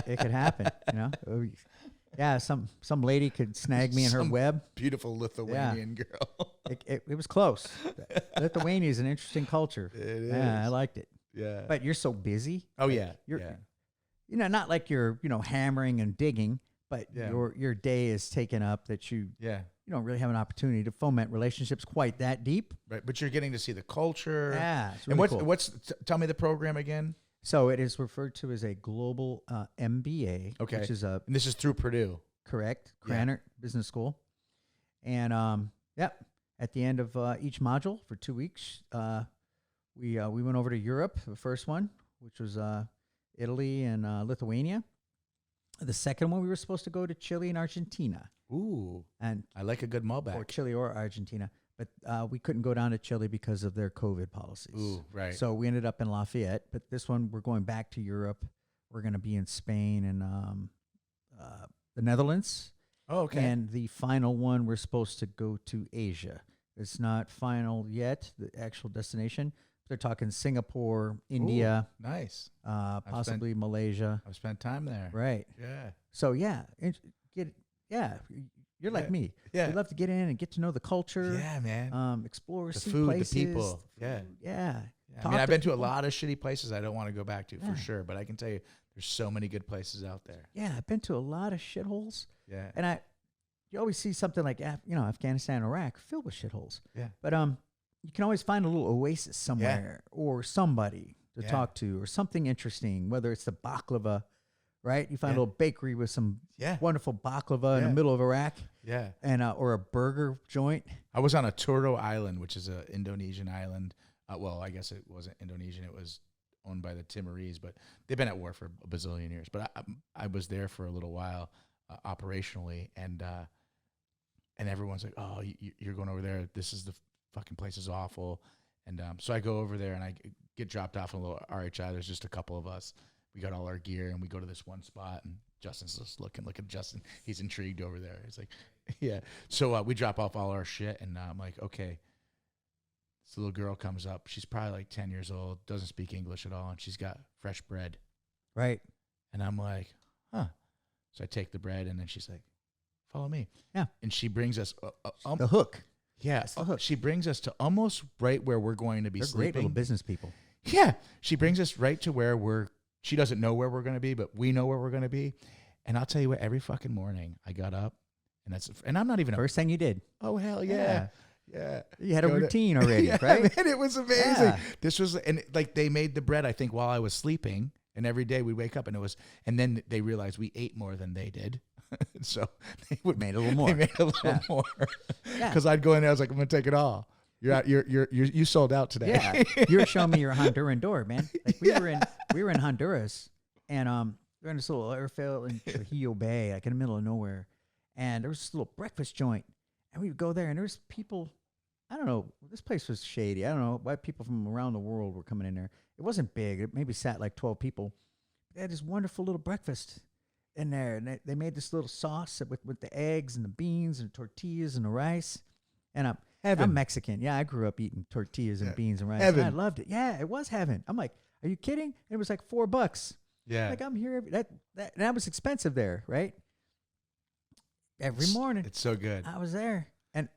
It could happen, you know. Yeah, some lady could snag me in her web. Beautiful Lithuanian girl. It was close. Lithuania is an interesting culture. It is. Yeah, I liked it. Yeah. But you're so busy. Oh, yeah. You know, not like you're, hammering and digging, but your day is taken up that you don't really have an opportunity to foment relationships quite that deep. Right, but you're getting to see the culture. Yeah, it's really cool. Tell me the program again. So it is referred to as a global MBA, which is and this is through Purdue. Correct, Krannert Business School. And at the end of each module for 2 weeks, we went over to Europe, the first one, which was Italy and Lithuania. The second one, we were supposed to go to Chile and Argentina. Ooh, and I like a good Malbec. Or Chile or Argentina. But we couldn't go down to Chile because of their COVID policies. Ooh, right. So we ended up in Lafayette. But this one, we're going back to Europe. We're going to be in Spain and the Netherlands. Oh, okay. And the final one, we're supposed to go to Asia. It's not final yet, the actual destination. They're talking Singapore, India. Ooh, nice. Possibly Malaysia. I've spent time there. Right. Yeah. So, you're like me. Yeah. You love to get in and get to know the culture. Yeah, man. Explore, the see food, places. the people. Yeah. Yeah. I mean, I've been to a lot of shitty places I don't want to go back to for sure, but I can tell you there's so many good places out there. Yeah, I've been to a lot of shitholes. Yeah. And you always see something like, Afghanistan, Iraq filled with shitholes. Yeah. But you can always find a little oasis somewhere or somebody to talk to or something interesting, whether it's the baklava, right? You find a little bakery with some wonderful baklava in the middle of Iraq. Yeah. And or a burger joint. I was on a Turo Island, which is an Indonesian island. Well, I guess it wasn't Indonesian. It was owned by the Timorese, but they've been at war for a bazillion years. But I was there for a little while operationally, and everyone's like, oh, you're going over there. This is the fucking place is awful. And so I go over there, and I get dropped off in a little RHI. There's just a couple of us. We got all our gear, and we go to this one spot, and Justin's just looking. Look at Justin. He's intrigued over there. He's like, yeah. So we drop off all our shit, and I'm like, okay. This little girl comes up. She's probably like 10 years old, doesn't speak English at all, and she's got fresh bread. Right. And I'm like, huh. So I take the bread, and then she's like, follow me. Yeah. And she brings us the hook. Yeah. The hook. She brings us to almost right where we're going to be sleeping. Great little business people. Yeah. She brings us right to where she doesn't know where we're going to be, but we know where we're going to be. And I'll tell you what, every fucking morning I got up, and I'm not even first thing you did. Oh, hell yeah. Yeah. You had a routine already, right? Man, it was amazing. Yeah. This was, and like they made the bread, I think, while I was sleeping. And every day we'd wake up and then they realized we ate more than they did. So they made a little more. They made a little more. Because I'd go in there, I was like, I'm going to take it all. You sold out today. Yeah. You were showing me your Honduran door, man. Like we were in Honduras, and we were in this little airfield in Trujillo Bay, like in the middle of nowhere. And there was this little breakfast joint. And we would go there, and there was people, I don't know, this place was shady. I don't know why people from around the world were coming in there. It wasn't big. It maybe sat like 12 people. They had this wonderful little breakfast in there, and they made this little sauce with the eggs and the beans and the tortillas and the rice. And I'm Mexican. Yeah, I grew up eating tortillas and beans and rice. Heaven. And I loved it. Yeah, it was heaven. I'm like, are you kidding? And it was like $4. Yeah. Like I'm here. That was expensive there, right? Every morning. It's so good. I was there. And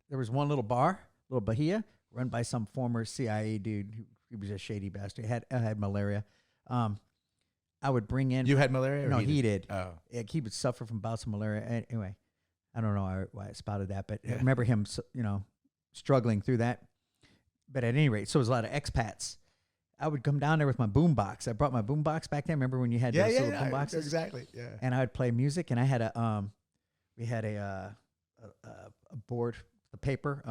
there was one little bar, little Bahia, run by some former CIA dude. He was a shady bastard. I had malaria. I would bring in. You had malaria? No, he did. Oh. He would suffer from bouts of malaria. Anyway, I don't know why I spotted that, but I remember him, struggling through that. But at any rate, so it was a lot of expats. I would come down there with my boombox. I brought my boombox back then. Remember when you had those little boomboxes? Exactly. Yeah. And I would play music, and I had we had a board, a paper.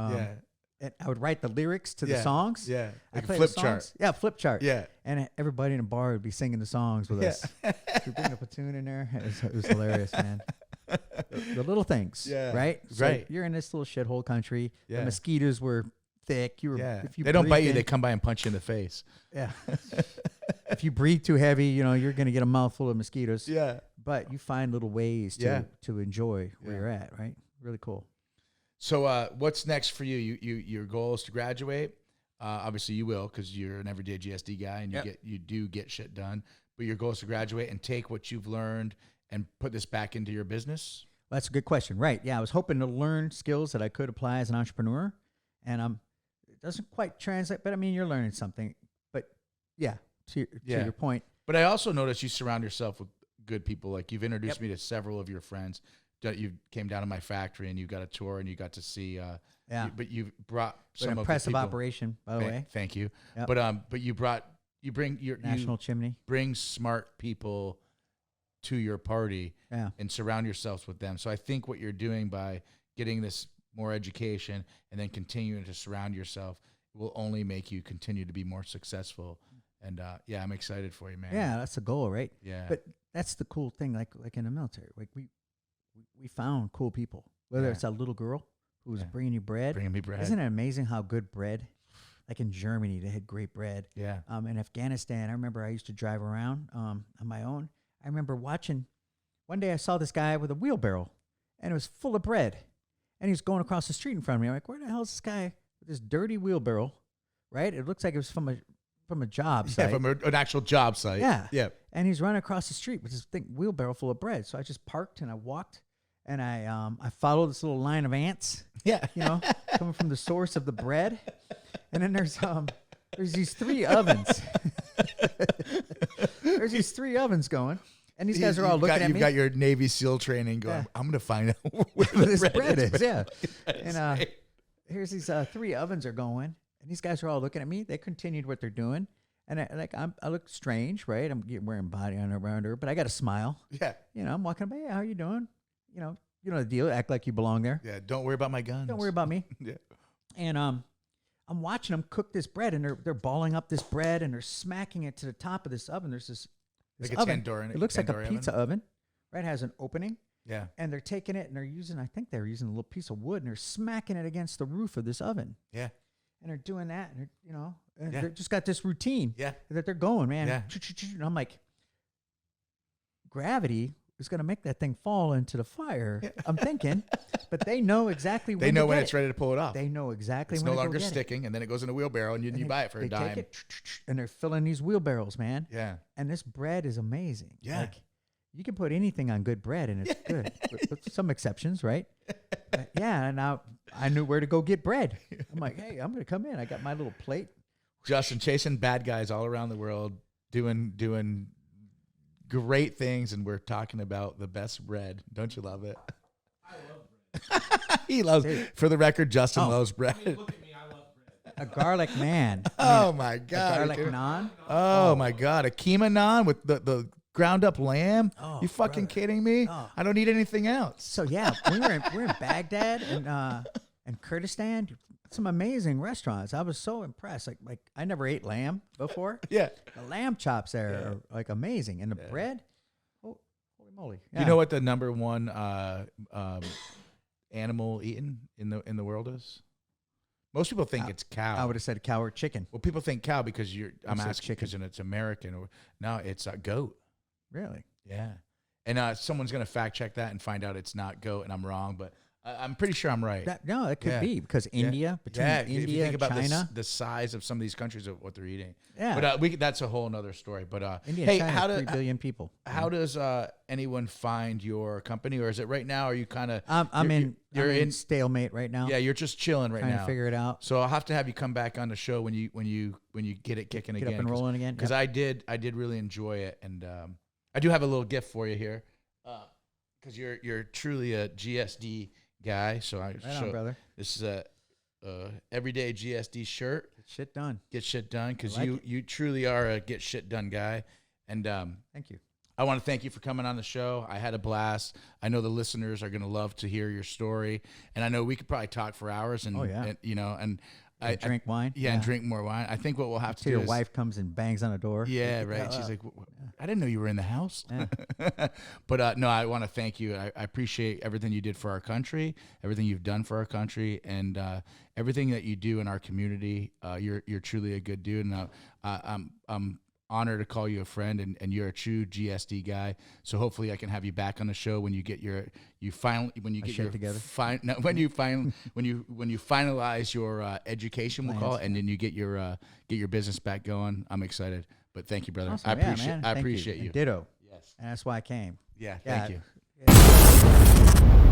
And I would write the lyrics to the songs. Yeah. Like a flip chart. Yeah, flip chart. Yeah. And everybody in the bar would be singing the songs with us. We'd bring up a tune in there. It was hilarious, man. The little things, right? So right. You're in this little shithole country. The mosquitoes were thick. You were. If you they don't bite you. They come by and punch you in the face. Yeah. If you breathe too heavy, you're going to get a mouthful of mosquitoes. Yeah. But you find little ways to enjoy where you're at, right? Really cool. So what's next for you? Your goal is to graduate. Obviously, you will because you're an everyday GSD guy and you do get shit done. But your goal is to graduate and take what you've learned and put this back into your business. Well, that's a good question, right? Yeah, I was hoping to learn skills that I could apply as an entrepreneur, and it doesn't quite translate. But I mean, you're learning something. But to your point. But I also noticed you surround yourself with good people. Like you've introduced me to several of your friends. You came down to my factory and you got a tour and you got to see. But you brought some impressive of the people. operation, by the way. Thank you. Yep. But you bring your national chimney. Bring smart people to your party and surround yourselves with them. So I think what you're doing by getting this more education and then continuing to surround yourself will only make you continue to be more successful. And I'm excited for you, man. Yeah, that's the goal, right? Yeah. But that's the cool thing, like in the military. Like we found cool people. Whether it's that little girl who was bringing you bread. Bringing me bread. Isn't it amazing how good bread? Like in Germany, they had great bread. Yeah. In Afghanistan, I remember I used to drive around on my own. I remember watching. One day I saw this guy with a wheelbarrow, and it was full of bread. And he was going across the street in front of me. I'm like, where the hell is this guy with this dirty wheelbarrow? Right? It looks like it was from a job site. Yeah, from an actual job site. Yeah. Yeah. And he's running across the street with this wheelbarrow full of bread. So I just parked and I walked and I followed this little line of ants. Yeah. Coming from the source of the bread. And then there's these 3 ovens. There's these 3 ovens going. And these guys are all looking at me. You've got your Navy SEAL training going, I'm going to find out where this bread is. Yeah. And here's these 3 ovens are going. And these guys are all looking at me. They continued what they're doing. And I look strange, right? I'm wearing body armor around her, but I got a smile. Yeah. I'm walking by, hey, how you doing? You know the deal. Act like you belong there. Yeah. Don't worry about my guns. Don't worry about me. Yeah. And I'm watching them cook this bread, and they're balling up this bread, and they're smacking it to the top of this oven. There's this like a oven. tandoor. It looks like a pizza oven, right? It has an opening. Yeah. And they're taking it, and they're using a little piece of wood, and they're smacking it against the roof of this oven. Yeah. And they're doing that, and they're just got this routine that they're going, man. Yeah. And I'm like, gravity is going to make that thing fall into the fire. Yeah. I'm thinking, but they know exactly when it's ready to pull it off. They know exactly it's when no longer sticking, and then it goes in a wheelbarrow, and you buy it for a dime. Take it, and they're filling these wheelbarrows, man. Yeah. And this bread is amazing. Yeah. Like, you can put anything on good bread, and it's good. With some exceptions, right? And now I knew where to go get bread. I'm like, hey, I'm going to come in. I got my little plate. Justin chasing bad guys all around the world, doing great things, and we're talking about the best bread. Don't you love it? I love bread. He loves. For the record, Justin loves bread. I mean, look at me. I love bread. A garlic man. My God! A garlic naan. Oh my God! A keema naan with the ground up lamb. Oh, you fucking kidding me? Oh. I don't need anything else. So we're in Baghdad and Kurdistan. Some amazing restaurants. I was so impressed. Like I never ate lamb before. Yeah. The lamb chops there are like amazing, and the bread. Oh, holy moly! Yeah. You know what the number one animal eaten in the world is? Most people think it's cow. I would have said cow or chicken. Well, people think cow because I'm asking chicken. because it's American. No, it's a goat. Really? Yeah. And someone's going to fact check that and find out it's not goat, and I'm wrong, but I'm pretty sure I'm right. It could be because India, between India, if you think about China, the size of some of these countries of what they're eating. Yeah. But that's a whole other story. But India and China, 3 billion people. How does anyone find your company, or is it right now? Are you kind of? I'm in stalemate right now. Yeah, you're just chilling right now. Trying to figure it out. So I'll have to have you come back on the show when you get it kicking again. Get up and rolling again. Because I did really enjoy it, and I do have a little gift for you here. because you're truly a GSD guy. So I right on, brother. This is a everyday GSD shirt. Get shit done. Get shit done, because like you truly are a get shit done guy. And thank you. I want to thank you for coming on the show. I had a blast. I know the listeners are going to love to hear your story, and I know we could probably talk for hours. And, and I drink wine. And drink more wine. I think what we'll have to do your is wife comes and bangs on the door. Yeah, right. She's like, I didn't know you were in the house. Yeah. But no, I want to thank you. I appreciate everything you did for our country, everything you've done for our country, and everything that you do in our community. You're truly a good dude, and I'm honored to call you a friend, and you're a true GSD guy. So hopefully I can have you back on the show when you get when you finalize your education, we'll call it, and then you get your business back going. I'm excited. But thank you, brother. Awesome. I appreciate you. Ditto. Yes. And that's why I came. Yeah, thank you. Yeah.